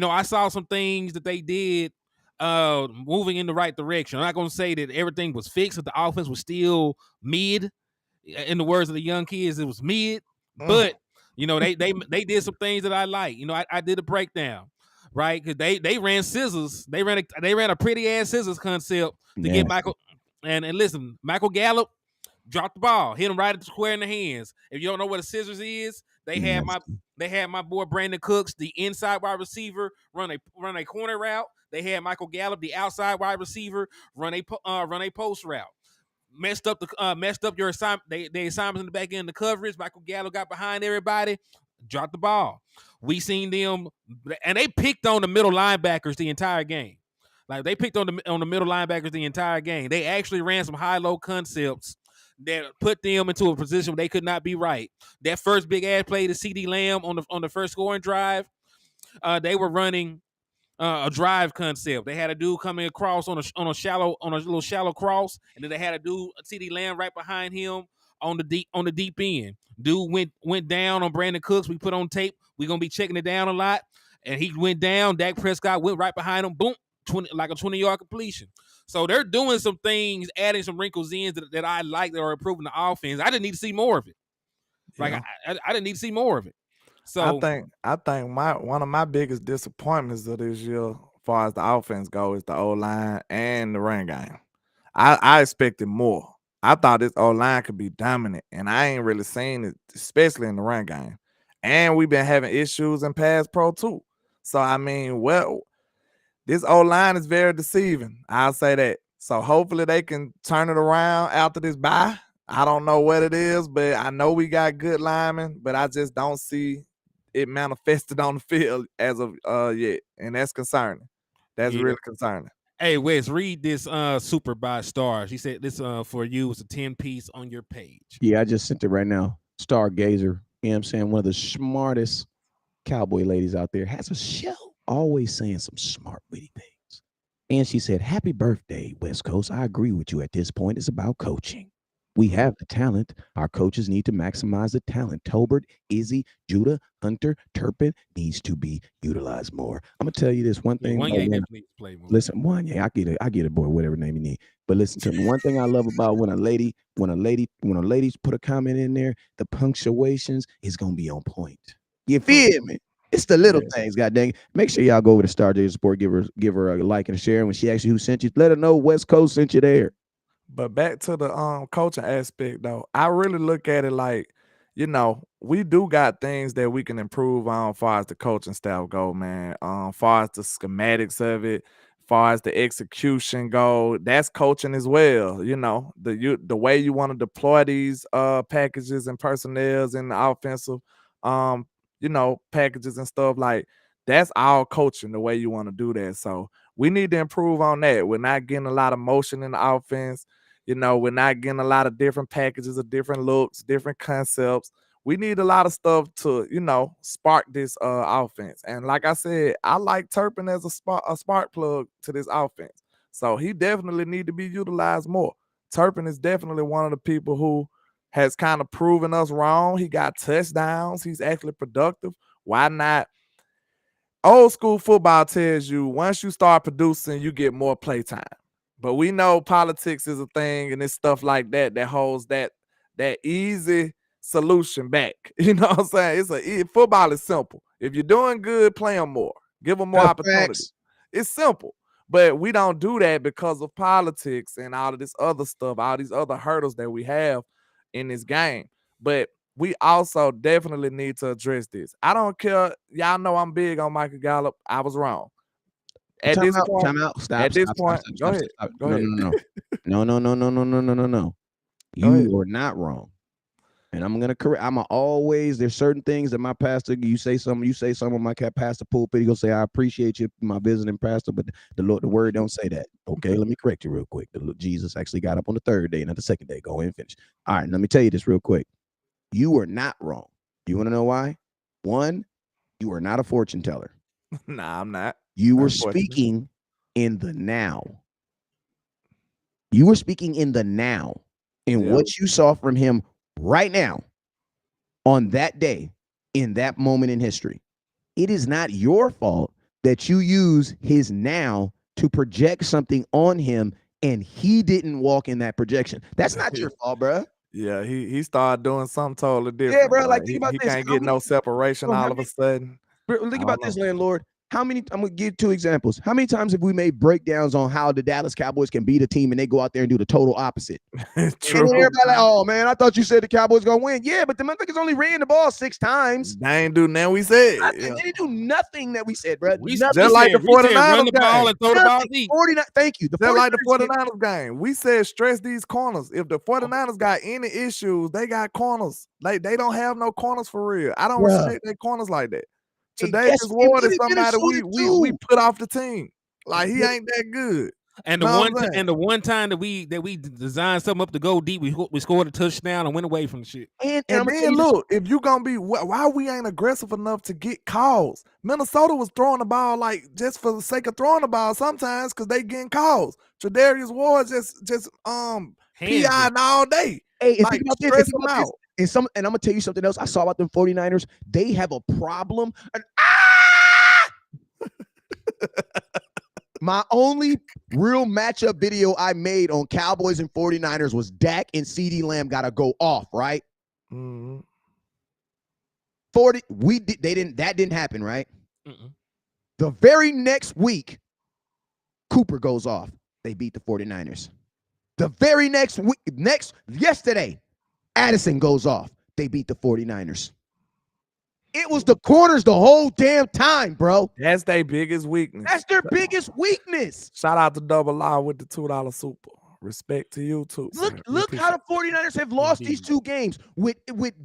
I saw some things that they did moving in the right direction. I'm not going to say that everything was fixed, that the offense was still mid. In the words of the young kids, it was mid. But they did some things that I like. I did a breakdown, right? Because they ran scissors. They ran a pretty ass scissors concept to get Michael. And listen, Michael Gallup dropped the ball, hit him right at the square in the hands. If you don't know what a scissors is, they had my boy Brandon Cooks, the inside wide receiver, run a corner route. They had Michael Gallup, the outside wide receiver, run a post route. Messed up your assignment. They assignments in the back end of the coverage. Michael Gallup got behind everybody, dropped the ball. We seen them, and they picked on the middle linebackers the entire game. Like they picked on the middle linebackers the entire game. They actually ran some high-low concepts that put them into a position where they could not be right. That first big ass play to CeeDee Lamb on the first scoring drive. they were running a drive concept. They had a dude coming across on a little shallow cross, and then they had a dude, CD Lamb, right behind him on the deep end. Dude went down on Brandon Cooks. We put on tape. We're gonna be checking it down a lot, and he went down. Dak Prescott went right behind him. Boom, 20-yard completion. So they're doing some things, adding some wrinkles in that I like that are improving the offense. I didn't need to see more of it. Like I didn't need to see more of it. So I think one of my biggest disappointments of this year, as far as the offense goes, is the O-line and the run game. I expected more. I thought this O-line could be dominant, and I ain't really seen it, especially in the run game. And we've been having issues in pass pro too. So I mean, well, this O-line is very deceiving. I'll say that. So hopefully they can turn it around after this bye. I don't know what it is, but I know we got good linemen, but I just don't see it manifested on the field as of yet, and that's concerning. That's really concerning. Hey, Wes, read this super by Stars. He said this for you was a 10-piece on your page. Yeah, I just sent it right now. Stargazer, you know what I'm saying? One of the smartest cowboy ladies out there, has a show, always saying some smart, witty things. And she said, happy birthday, West Coast. I agree with you at this point. It's about coaching. We have the talent. Our coaches need to maximize the talent. Tolbert, Izzy, Judah, Hunter, Turpin needs to be utilized more. I'm gonna tell you this one thing. Wanye definitely play more. Listen, Wanye, I get it, boy, whatever name you need. But listen to me. One thing I love about when a lady put a comment in there, the punctuations is gonna be on point. You feel me? It's the little things, god dang it. Make sure y'all go over to Star J Sport, give her a like and a share. And when she asks you who sent you, let her know West Coast sent you there. But back to the coaching aspect though, I really look at it like, you know, we do got things that we can improve on far as the coaching staff go, man. Far as the schematics of it, far as the execution go, that's coaching as well. You know, the way you want to deploy these packages and personnels in the offensive you know, packages and stuff, like that's all coaching, the way you want to do that. So we need to improve on that. We're not getting a lot of motion in the offense. You know, we're not getting a lot of different packages of different looks, different concepts. We need a lot of stuff to, you know, spark this offense. And like I said, I like Turpin as a spark plug to this offense. So he definitely need to be utilized more. Turpin is definitely one of the people who has kind of proven us wrong. He got touchdowns. He's actually productive. Why not? Old school football tells you once you start producing, you get more play time. But we know politics is a thing, and it's stuff like that that holds that easy solution back. You know what I'm saying? Football is simple. If you're doing good, play them more. Give them more opportunities. It's simple. But we don't do that because of politics and all of this other stuff, all these other hurdles that we have in this game. But we also definitely need to address this. I don't care. Y'all know I'm big on Michael Gallup. I was wrong. At this point, stop. Go ahead. No. You are not wrong. And I'm gonna correct. There's certain things that my pastor, you say something on my pastor pulpit, he gonna say, I appreciate you, my visiting pastor, but the word don't say that. Okay, let me correct you real quick. Jesus actually got up on the third day, not the second day. Go ahead and finish. All right, let me tell you this real quick. You are not wrong. You want to know why? One, you are not a fortune teller. Nah, I'm not. You were speaking in the now. You were speaking in the now. And what you saw from him right now, on that day, in that moment in history. It is not your fault that you use his now to project something on him and he didn't walk in that projection. That's not your fault, bro. Yeah, he started doing something totally different. Yeah, bro. Like, think about he this. Can't get no separation all of a sudden. Bro, think about this, landlord. I'm gonna give 2 examples. How many times have we made breakdowns on how the Dallas Cowboys can beat a team and they go out there and do the total opposite? True. And everybody like, oh man, I thought you said the Cowboys gonna win. Yeah, but the motherfuckers only ran the ball 6 times. They ain't do nothing we said. They didn't do nothing that we said, bro. Just like the 49ers run the ball and throw the ball deep. 49. Thank you. Just like the 49ers game. We said stress these corners. If the 49ers got any issues, they got corners. Like they don't have no corners for real. I don't respect their corners like that. Today, Ward is somebody we put off the team. Like he ain't that good. And Know what I'm saying? the one time that we designed something up to go deep, we scored a touchdown and went away from the shit. And I'm gonna tell then you this. look, if you gonna be, why we ain't aggressive enough to get calls? Minnesota was throwing the ball like just for the sake of throwing the ball sometimes because they getting calls. Tre'Davious Ward just PI'ing all day. Hey, and Like, think about this. stress Think them about this. out. And I'm gonna tell you something else. I saw about them 49ers. They have a problem. My only real matchup video I made on Cowboys and 49ers was Dak and CeeDee Lamb gotta go off, right? Mhm. That didn't happen, right? Mm-mm. The very next week, Cooper goes off. They beat the 49ers. The very next week, yesterday, Addison goes off. They beat the 49ers. It was the corners the whole damn time, bro. That's their biggest weakness. That's their biggest weakness. Shout out to Double Law with the $2 super. Respect to you too. Look how the 49ers have lost these two games with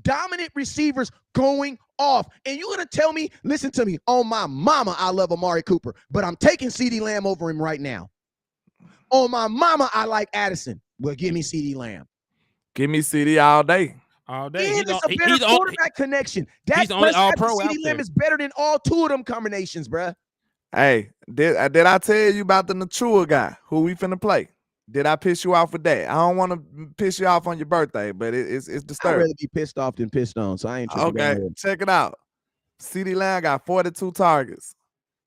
dominant receivers going off. And you're going to tell me, listen to me, on my mama, I love Amari Cooper, but I'm taking CeeDee Lamb over him right now. On my mama, I like Addison. Well, give me CeeDee Lamb. Give me CD all day. All day. And it's a better quarterback connection. Dak Prescott and CeeDee Lamb is better than all two of them combinations, bruh. Hey, did I tell you about the Nachua guy who we finna play? Did I piss you off with that? I don't want to piss you off on your birthday, but it's disturbing. I'd rather be pissed off than pissed on, so I ain't tripping. Okay, check it out. CeeDee Lamb got 42 targets.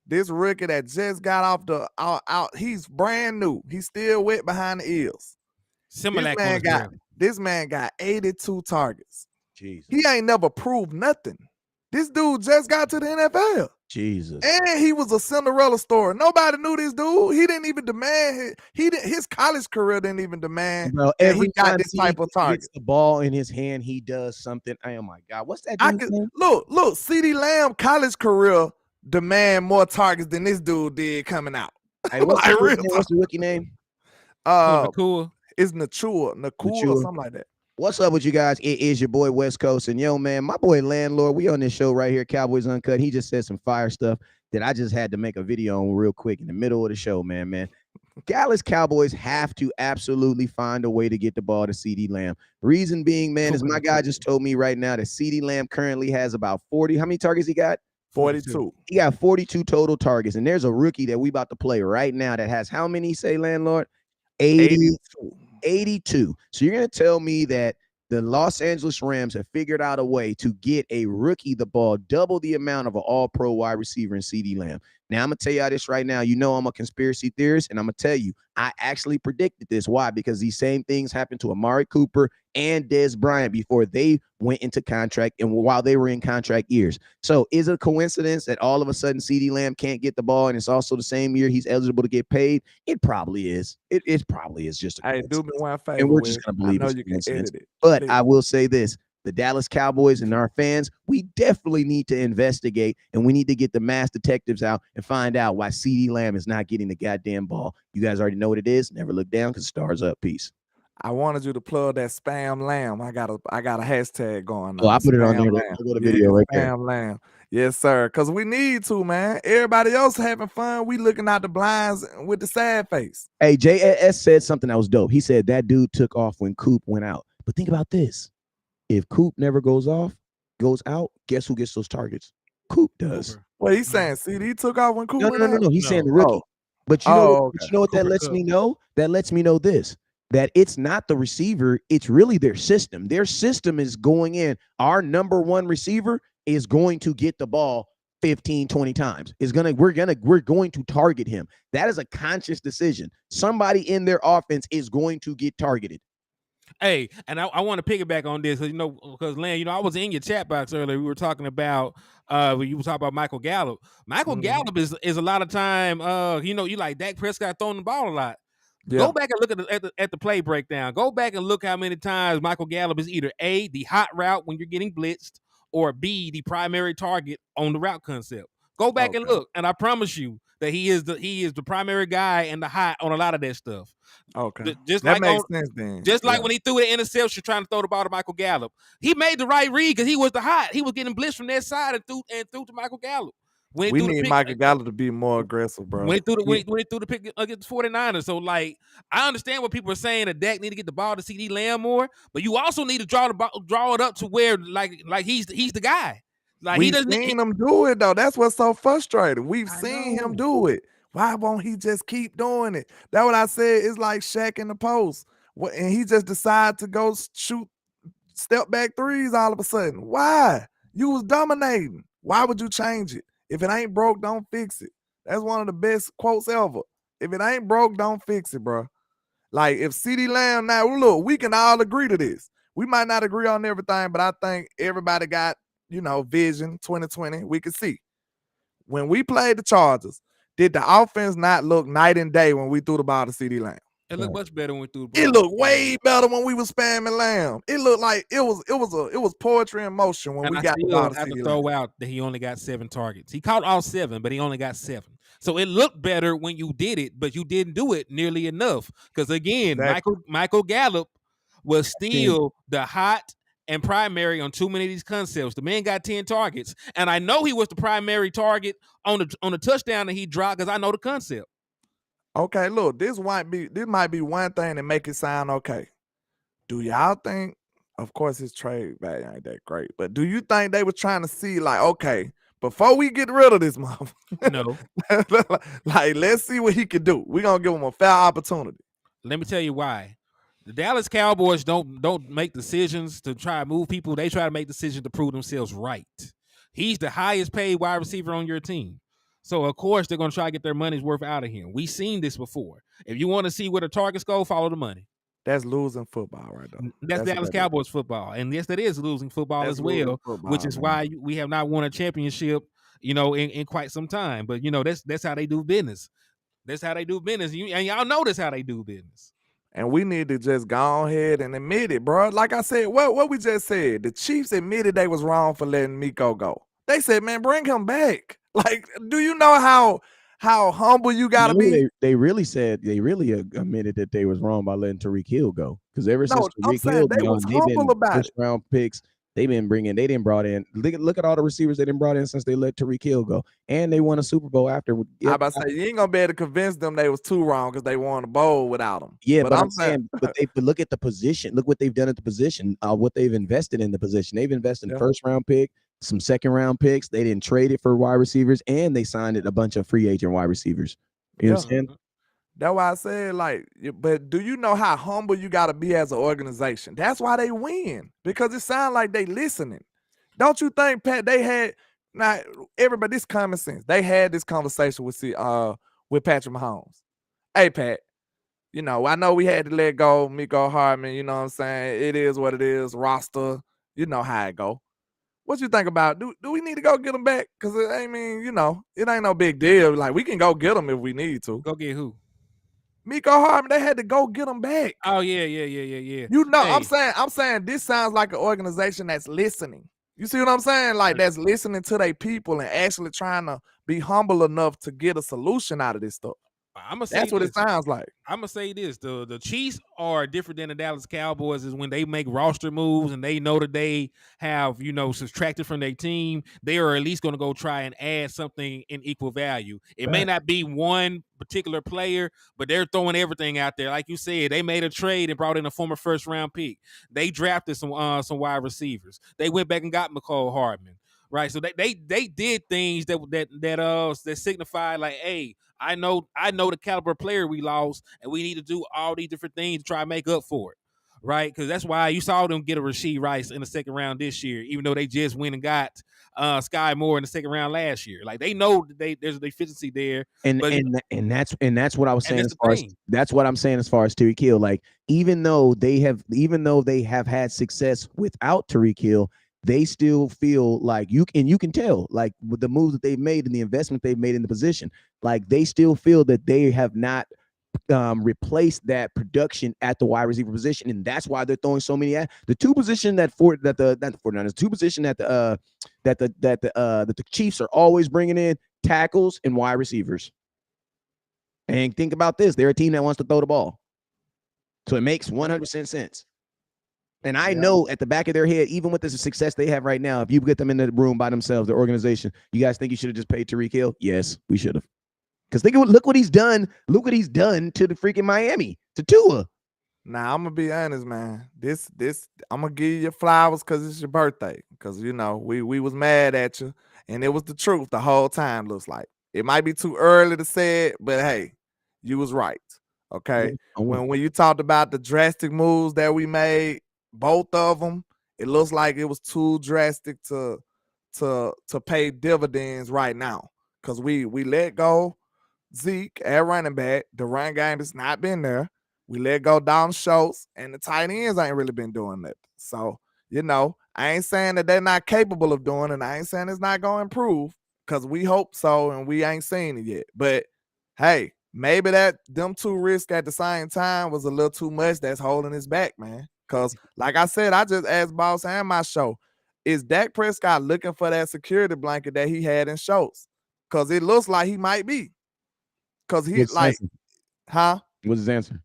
This rookie that just got off the out, he's brand new. He's still wet behind the ears. This man got 82 targets. Jesus. He ain't never proved nothing. This dude just got to the NFL. Jesus. And he was a Cinderella story. Nobody knew this dude. He didn't even demand his college career didn't even demand. Bro, every time this type of target. Gets the ball in his hand, he does something. Oh my God. What's that dude's name? Look, CeeDee Lamb college career demand more targets than this dude did coming out. Hey, what's the rookie name? Nakua. It's Nachua or something like that. What's up with you guys? It is your boy West Coast. And yo, man, my boy Landlord, we on this show right here, Cowboys UnCut. He just said some fire stuff that I just had to make a video on real quick in the middle of the show, man. Dallas Cowboys have to absolutely find a way to get the ball to CeeDee Lamb. Reason being, man, is my guy just told me right now that CeeDee Lamb currently has about 40. How many targets he got? 42. He got 42 total targets. And there's a rookie that we about to play right now that has how many, say, Landlord? 82. So you're going to tell me that the Los Angeles Rams have figured out a way to get a rookie the ball double the amount of an all-pro wide receiver in CeeDee Lamb. Now, I'm going to tell y'all this right now. You know I'm a conspiracy theorist, and I'm going to tell you, I actually predicted this. Why? Because these same things happened to Amari Cooper and Dez Bryant before they went into contract and while they were in contract years. So is it a coincidence that all of a sudden CeeDee Lamb can't get the ball and it's also the same year he's eligible to get paid? It probably is. It probably is just a coincidence. Do me one favor. And we're just going to believe it's a coincidence. But I will say this. The Dallas Cowboys and our fans, we definitely need to investigate, and we need to get the mass detectives out and find out why CeeDee Lamb is not getting the goddamn ball. You guys already know what it is. Never look down because stars up. Peace. I wanted you to plug that spam lamb. I got a hashtag going on. Oh, I put it on there. Go to video right there. Spam lamb. Yes, sir. Because we need to, man. Everybody else having fun. We looking out the blinds with the sad face. Hey, JS said something that was dope. He said that dude took off when Coop went out. But think about this. If Coop never goes out, guess who gets those targets? Coop does. Well, he's saying, he took off when Coop went out? No. He's saying the rookie. But you know what that lets me know? That lets me know this, that it's not the receiver. It's really their system. Their system is going in. Our number one receiver is going to get the ball 15, 20 times. We're going to target him. That is a conscious decision. Somebody in their offense is going to get targeted. Hey, and I want to piggyback on this because Len, I was in your chat box earlier. We were talking about when you were talking about Michael Gallup. Gallup is a lot of time. You like Dak Prescott throwing the ball a lot. Yeah. Go back and look at the play breakdown. Go back and look how many times Michael Gallup is either A, the hot route when you're getting blitzed, or B, the primary target on the route concept. Go back and look, and I promise you that he is the primary guy and the hot on a lot of that stuff. Okay, that makes sense then. Just like when he threw the interception trying to throw the ball to Michael Gallup, he made the right read because he was the hot. He was getting blitzed from that side and threw to Michael Gallup. Went We through the need pick. Michael Gallup to be more aggressive, bro. Went through the Yeah. went through the pick against the 49ers. So like I understand what people are saying that Dak need to get the ball to CD Lamb more, but you also need to draw it up to where like he's the guy. Like he We've doesn't. seen him do it though. That's what's so frustrating. We've I seen him know. do it. Why won't he just keep doing it? That's what I said. It's like Shaq in the post. And he just decided to go shoot step back threes all of a sudden. Why? You was dominating. Why would you change it? If it ain't broke, don't fix it. That's one of the best quotes ever. If it ain't broke, don't fix it, bro. Like if CeeDee Lamb, now look, we can all agree to this. We might not agree on everything, but I think everybody got, vision 2020. We can see. When we played the Chargers, did the offense not look night and day when we threw the ball to CeeDee Lamb? It looked much better when we threw the ball. It looked way better when we was spamming Lamb. It looked like it was poetry in motion when And we I got the still ball to have to CeeDee throw Lamb. out that he only got 7 targets. He caught all 7, but he only got 7. So it looked better when you did it, but you didn't do it nearly enough. Because again, Exactly. Michael Gallup was still the hot and primary on too many of these concepts. The man got 10 targets, and I know he was the primary target on the touchdown that he dropped because I know the concept. Okay, look, this might be one thing that make it sound okay. Do y'all think? Of course, his trade value ain't that great, but do you think they were trying to see like, okay, before we get rid of this motherfucker, No. like let's see what he can do. We're gonna give him a fair opportunity. Let me tell you why. The Dallas Cowboys don't make decisions to try to move people. They try to make decisions to prove themselves right. He's the highest paid wide receiver on your team. So, of course, they're going to try to get their money's worth out of him. We've seen this before. If you want to see where the targets go, follow the money. That's losing football right there. That's Dallas Cowboys football. And yes, that is losing football as well, which is why we have not won a championship, in quite some time. But, that's how they do business. That's how they do business. And y'all know that's how they do business. And we need to just go ahead and admit it, bro. Like I said, what we just said, the Chiefs admitted they was wrong for letting Miko go. They said, man, bring him back. Like, do you know how humble you gotta be? They really admitted that they was wrong by letting Tyreek Hill go. Because ever since Tyreek Hill gone, they've been first round picks. They didn't brought in. Look at all the receivers they didn't brought in since they let Tyreek Hill go, and they won a Super Bowl after. I about to say you ain't gonna be able to convince them they was too wrong because they won a bowl without them. Yeah, but I'm saying, but look at the position. Look what they've done at the position. What they've invested in the position. They've invested in first round pick, some second round picks. They didn't trade it for wide receivers, and they signed it a bunch of free agent wide receivers. You know what I'm saying? That's why I said, like, but do you know how humble you got to be as an organization? That's why they win, because it sounds like they listening. Don't you think, Pat, they had, now, everybody, this common sense, they had this conversation with Patrick Mahomes. Hey, Pat, I know we had to let go Miko Hardman, you know what I'm saying? It is what it is, roster, you know how it go. What you think about? Do we need to go get him back? Because, I mean, it ain't no big deal. Like, we can go get him if we need to. Go get who? Miko Hardman, they had to go get him back. Oh, yeah. Hey. I'm saying this sounds like an organization that's listening. You see what I'm saying? Like, that's listening to their people and actually trying to be humble enough to get a solution out of this stuff. That's what it sounds like. I'm gonna say this: the Chiefs are different than the Dallas Cowboys. Is when they make roster moves and they know that they have subtracted from their team, they are at least going to go try and add something in equal value. It may not be one particular player, but they're throwing everything out there. Like you said, they made a trade and brought in a former first round pick. They drafted some wide receivers. They went back and got McCall Hardman. Right, so they did things that signify like, hey, I know the caliber player we lost, and we need to do all these different things to try and make up for it, right? Because that's why you saw them get a Rashee Rice in the second round this year, even though they just went and got Sky Moore in the second round last year. Like they know that there's a deficiency there, and that's what I was saying that's what I'm saying as far as Tyreek Hill. Like even though they have had success without Tyreek Hill, they still feel like you can tell, like with the moves that they've made and the investment they've made in the position, like they still feel that they have not replaced that production at the wide receiver position, and that's why they're throwing so many at the two position that the Chiefs are always bringing in tackles and wide receivers. And think about this: they're a team that wants to throw the ball, so it makes 100% sense. And I know at the back of their head, even with the success they have right now, if you get them in the room by themselves, the organization, you guys think you should have just paid Tyreek Hill? Yes, we should have. Because look what he's done. Look what he's done to the freaking Miami, to Tua. Now I'm gonna be honest, man. This I'm gonna give you your flowers because it's your birthday. Because we was mad at you, and it was the truth the whole time. Looks like it might be too early to say it, but hey, you was right. Okay, when you talked about the drastic moves that we made, both of them, it looks like it was too drastic to pay dividends right now. Because we let go Zeke at running back. The run game has not been there. We let go Dalton Schultz, and the tight ends ain't really been doing that. So, I ain't saying that they're not capable of doing it. I ain't saying it's not going to improve because we hope so, and we ain't seen it yet. But, hey, maybe them two risks at the same time was a little too much that's holding us back, man. Because, like I said, I just asked Boss and my show, is Dak Prescott looking for that security blanket that he had in Schultz? Because it looks like he might be. Because he's like, huh? What's his answer?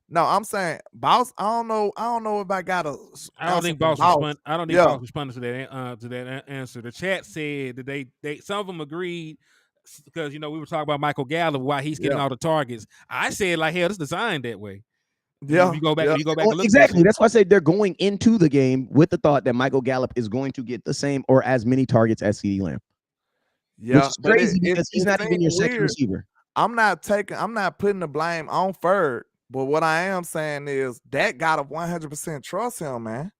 No, I'm saying Boss. I don't know if I got a. I don't think Boss responded. I don't think Boss responded to that answer. The chat said that they some of them agreed because we were talking about Michael Gallup, why he's getting all the targets. I said like, hell, it's designed that way. Yeah, if you go back and look exactly. That's why I say they're going into the game with the thought that Michael Gallup is going to get the same or as many targets as CeeDee Lamb. Yeah, which is crazy because he's not even your second receiver. I'm not putting the blame on Ferg. But what I am saying is that gotta 100% trust him, man.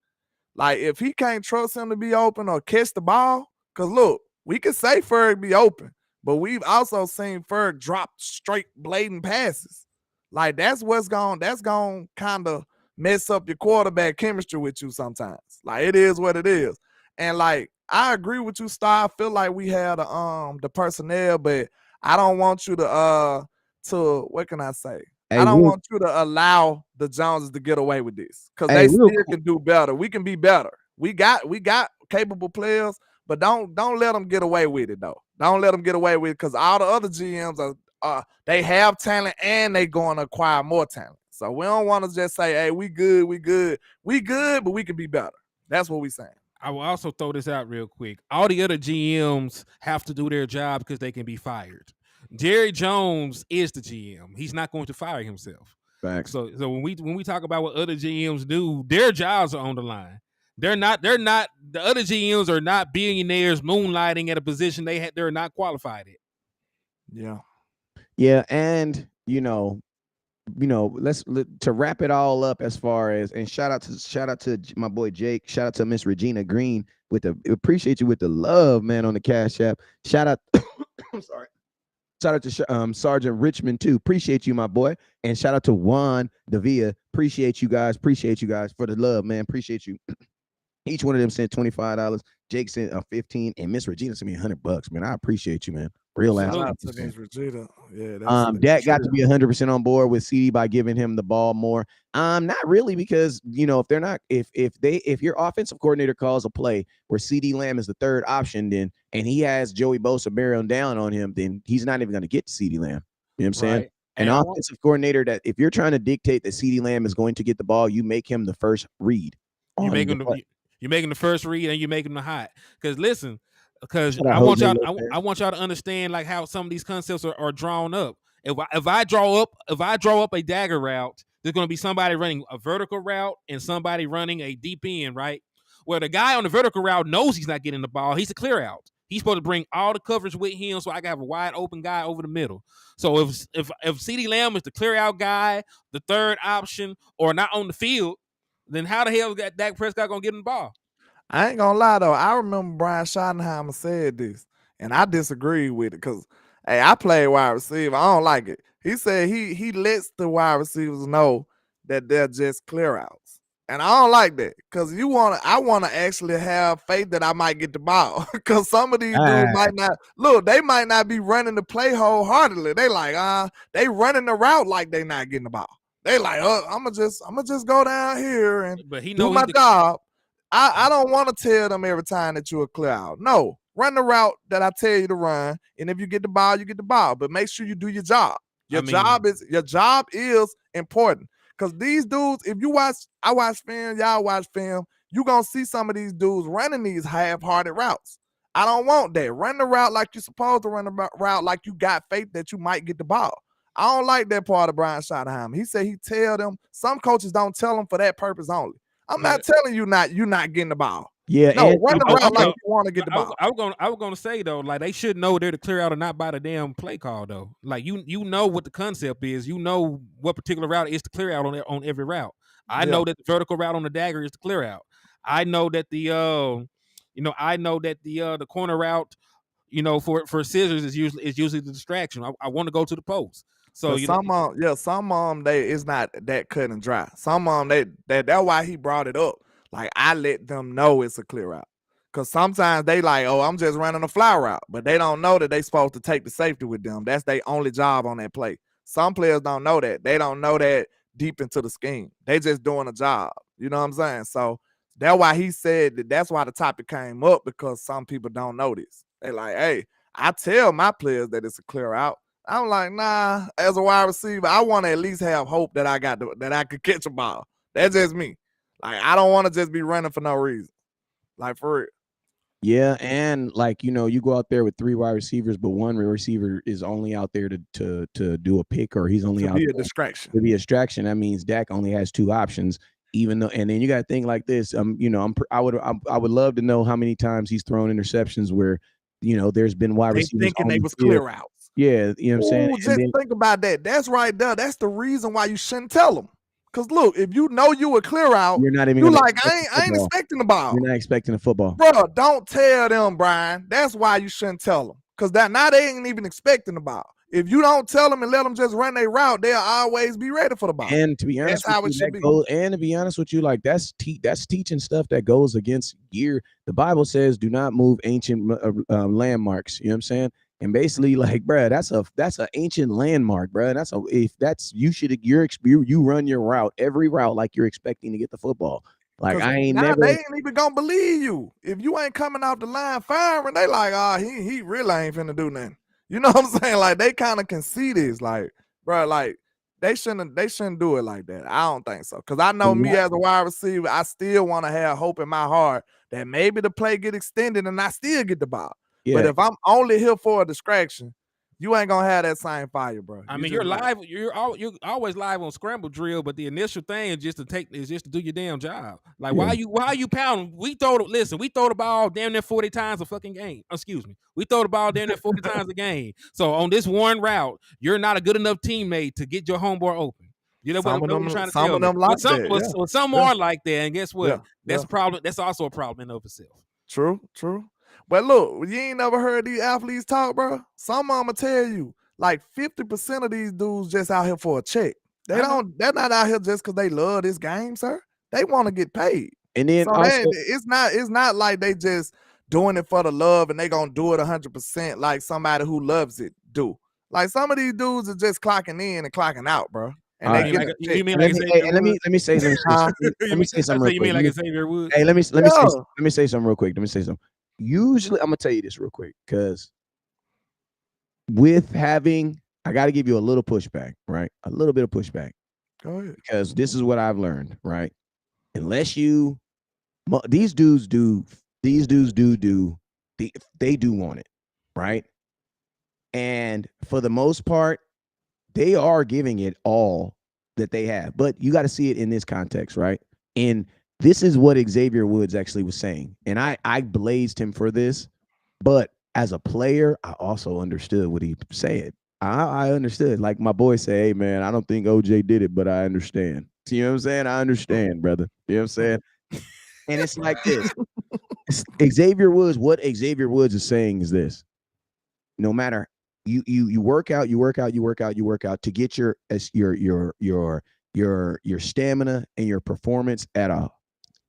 Like if he can't trust him to be open or catch the ball, because look, we can say Ferg be open, but we've also seen Ferg drop straight blatant passes. Like that's going kind of mess up your quarterback chemistry with you sometimes. Like it is what it is. And like I agree with you, Star. I feel like we had the personnel, but I don't want you to what can I say? Hey, I don't want you to allow the Joneses to get away with this because they still can do better. We can be better. We got capable players, but don't let them get away with it though. Don't let them get away with it because all the other GMs they have talent and they going to acquire more talent. So we don't want to just say, hey, we good, but we can be better. That's what we saying. I will also throw this out real quick. All the other GMs have to do their job because they can be fired. Jerry Jones is the GM. He's not going to fire himself. Facts. So when we talk about what other GMs do, their jobs are on the line. They're not the other GMs are not billionaires moonlighting at a position they're not qualified at. Yeah. Yeah, and let's to wrap it all up as far as, and shout out to my boy Jake, shout out to Miss Regina Green appreciate you with the love, man, on the Cash App. Shout out I'm sorry. Shout out to Sergeant Richmond too. Appreciate you, my boy. And shout out to Juan Davia. Appreciate you guys for the love, man. Appreciate you. Each one of them sent $25. Jake sent 15, and Miss Regina sent me $100, man. I appreciate you, man. Real ass. Regina. Yeah, Dak got to be 100% on board with CD by giving him the ball more. Not really, because if your offensive coordinator calls a play where CD Lamb is the third option, then and he has Joey Bosa bearing down on him, then he's not even going to get to CD Lamb. You know what I'm saying? Right. An offensive coordinator that if you're trying to dictate that CD Lamb is going to get the ball, you make him the first read. You make him the first read and you make him the hot. Because listen. Because I want y'all to understand like how some of these concepts are drawn up. If I draw up a dagger route, there's going to be somebody running a vertical route and somebody running a deep end, right? Where the guy on the vertical route knows he's not getting the ball. He's a clear out. He's supposed to bring all the coverage with him so I can have a wide open guy over the middle. So if CeeDee Lamb is the clear out guy, the third option, or not on the field, then how the hell is Dak Prescott going to get him the ball? I ain't gonna lie though. I remember Brian Schottenheimer said this, and I disagree with it because, hey, I play wide receiver. I don't like it. He said he lets the wide receivers know that they're just clear outs, and I don't like that because I want to actually have faith that I might get the ball because some of these dudes might not look. They might not be running the play wholeheartedly. They like they running the route like they not getting the ball. They like I'm gonna just go down here and do my job. I don't want to tell them every time that you're a clear out. No, run the route that I tell you to run, and if you get the ball, you get the ball. But make sure you do your job. Your job is important Because these dudes, if you watch, I watch film, y'all watch film, you gonna see some of these dudes running these half-hearted routes. I don't want that. Run the route like you're supposed to run the route, like you got faith that you might get the ball. I don't like that part of Brian Schottenheimer. He said he tell them, some coaches don't tell them for that purpose only. I'm not telling you you're not getting the ball. Yeah, no, and run the route like you want to get the ball. I was gonna say though, like they should know they're to clear out or not by the damn play call though. Like you know what the concept is. You know what particular route is to clear out on every route. I know that the vertical route on the dagger is to clear out. I know that the the corner route, for scissors is usually the distraction. I want to go to the post. So some they it's not that cut and dry. Some that's why he brought it up. Like I let them know it's a clear route. Cause sometimes they like, oh, I'm just running a fly route, but they don't know that they supposed to take the safety with them. That's their only job on that play. Some players don't know that. They don't know that deep into the scheme. They just doing a job. You know what I'm saying? So that's why he said that's why the topic came up, because some people don't know this. They like, hey, I tell my players that it's a clear route. I'm like, nah, as a wide receiver, I want to at least have hope that I could catch a ball. That's just me. Like, I don't want to just be running for no reason. Like, for real. Yeah, and like, you go out there with 3 wide receivers, but one receiver is only out there to do a pick, or he's only out to be a distraction. To be a distraction. That means Dak only has 2 options. Even though, and then you got to think like this. I would love to know how many times he's thrown interceptions where, there's been wide receivers thinking they was clear routes. Yeah, you know what I'm saying? Just think about that. That's right there. That's the reason why you shouldn't tell them. Because look, if you know you a clear out, you're not even like, I ain't expecting the ball. You're not expecting the football. Bro, don't tell them, Brian. That's why you shouldn't tell them. Because now they ain't even expecting the ball. If you don't tell them and let them just run their route, they'll always be ready for the ball. And to be honest, that's how it should be. And to be honest with you, like that's teaching stuff that goes against the Bible says, do not move ancient landmarks. You know what I'm saying? And basically, like, bro, that's an ancient landmark, bro. You run your route, every route, like you're expecting to get the football. Like they ain't even gonna believe you if you ain't coming off the line firing. They like, oh, he really ain't finna do nothing. You know what I'm saying? Like they kind of can see this, like, bro, like they shouldn't do it like that. I don't think so. Cause I know me as a wide receiver, I still want to have hope in my heart that maybe the play get extended and I still get the ball. Yeah. But if I'm only here for a distraction, you ain't gonna have that same fire, bro. I mean, you're live. You're always live on scramble drill, but the initial thing is just to do your damn job. Like, why are you pounding? We throw the ball damn near 40 times a fucking game. Excuse me. We throw the ball damn near 40 times a game. So on this one route, you're not a good enough teammate to get your homeboy open. You know what I'm trying to tell you. Some of them like that. Some are like that, and guess what? That's a problem. That's also a problem in and of itself. True. But look, you ain't never heard these athletes talk, bro. Some of them will tell you, like 50% of these dudes just out here for a check. They're not out here just because they love this game, sir. They want to get paid. And then it's not like they just doing it for the love and they gonna do it 100% like somebody who loves it do. Like some of these dudes are just clocking in and clocking out, bro. And let me say something real quick. You mean like Xavier Woods? Hey, let me say something real quick. Usually, I'm gonna tell you this real quick, because I got to give you a little pushback, right? A little bit of pushback. Go ahead. Because this is what I've learned, right? Unless these dudes do want it, right? And for the most part, they are giving it all that they have. But you got to see it in this context, right? And this is what Xavier Woods actually was saying. And I blazed him for this. But as a player, I also understood what he said. I understood. Like my boy say, hey, man, I don't think OJ did it, but I understand. You know what I'm saying? I understand, brother. You know what I'm saying? And it's like this. Xavier Woods, what Xavier Woods is saying is this. No matter you work out to get your stamina and your performance at a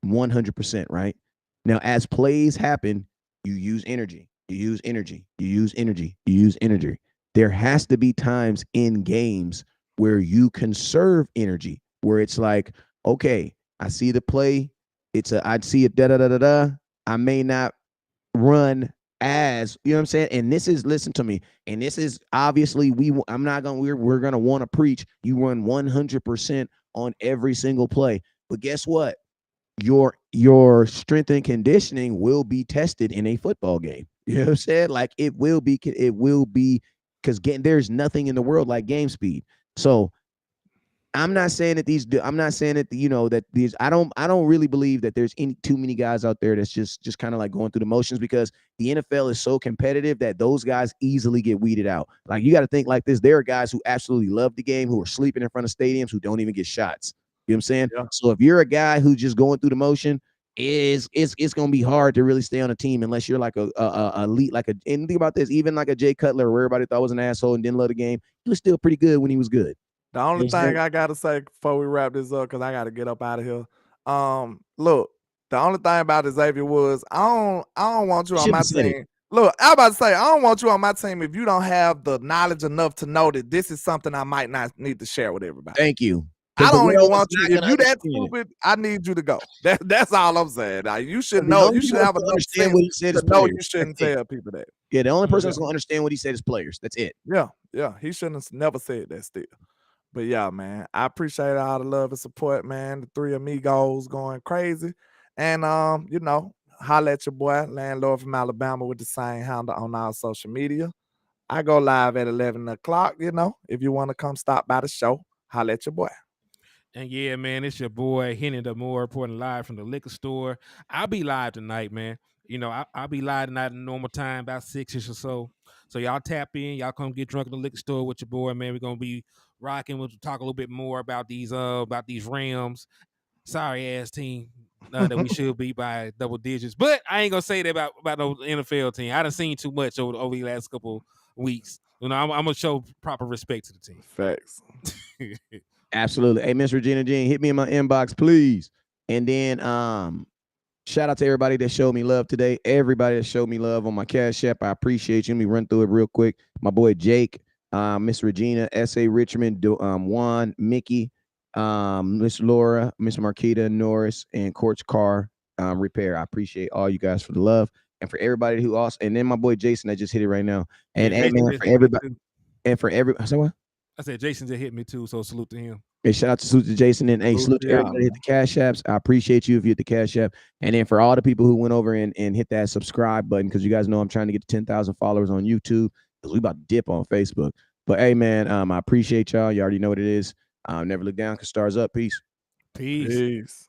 100%, right? Now, as plays happen, you use energy. There has to be times in games where you conserve energy, where it's like, okay, I see the play. I'd see it da-da-da-da-da. I may not run as, you know what I'm saying? And this is, listen to me, and this is obviously we're going to want to preach. You run 100% on every single play. But guess what? Your strength and conditioning will be tested in a football game. You know what I'm saying? Like it will be because there's nothing in the world like game speed. So I'm not saying that I don't really believe that there's too many guys out there that's just kind of like going through the motions, because the NFL is so competitive that those guys easily get weeded out. Like you got to think like this. There are guys who absolutely love the game, who are sleeping in front of stadiums, who don't even get shots. You know what I'm saying? Yeah. So if you're a guy who's just going through the motion, it's going to be hard to really stay on a team unless you're like a elite, and think about this, even like a Jay Cutler, where everybody thought was an asshole and didn't love the game, he was still pretty good when he was good. The only thing I gotta say before we wrap this up, because I gotta get up out of here. Look, the only thing about Xavier Woods, I don't want you on my team. Look, I was about to say, I don't want you on my team if you don't have the knowledge enough to know that this is something I might not need to share with everybody. Thank you. I don't even want you. If you that stupid, I need you to go. That's all I'm saying. Now, you should know. You should have enough sense what he said to know you shouldn't tell people that. Yeah, the only person that's gonna understand what he said is players. That's it. Yeah. He shouldn't have never said that still. But yeah, man, I appreciate all the love and support, man. The three amigos going crazy. And holla at your boy, Landlord from Alabama, with the same handle on our social media. I go live at 11 o'clock, if you want to come stop by the show, holla at your boy. And yeah, man, it's your boy Hennythemoor reporting live from the liquor store. I'll be live tonight, man. I'll be live tonight in normal time, about 6ish or so. So y'all tap in, y'all come get drunk in the liquor store with your boy, man. We're gonna be rocking. We'll talk a little bit more about these Rams. Sorry ass team that we should be by double digits. But I ain't gonna say that about the NFL team. I done seen too much over the last couple weeks. I'm gonna show proper respect to the team. Facts. Absolutely. Hey, Miss Regina Jean, hit me in my inbox, please. And then shout out to everybody that showed me love today. Everybody that showed me love on my Cash App. I appreciate you. Let me run through it real quick. My boy Jake, Miss Regina, S.A. Richmond, Juan, Mickey, Miss Laura, Miss Marquita, Norris, and Courts Car Repair. I appreciate all you guys for the love. And for everybody who also, and then my boy Jason that just hit it right now. And man, for everybody, so what? I said Jason just hit me too, so salute to him. Hey, shout out to Jason, and hey, salute to everybody hit the Cash Apps. I appreciate you if you hit the Cash App. And then for all the people who went over and hit that subscribe button, because you guys know I'm trying to get to 10,000 followers on YouTube, because we about to dip on Facebook. But hey, man, I appreciate y'all. You already know what it is. Never look down, because stars up. Peace. Peace.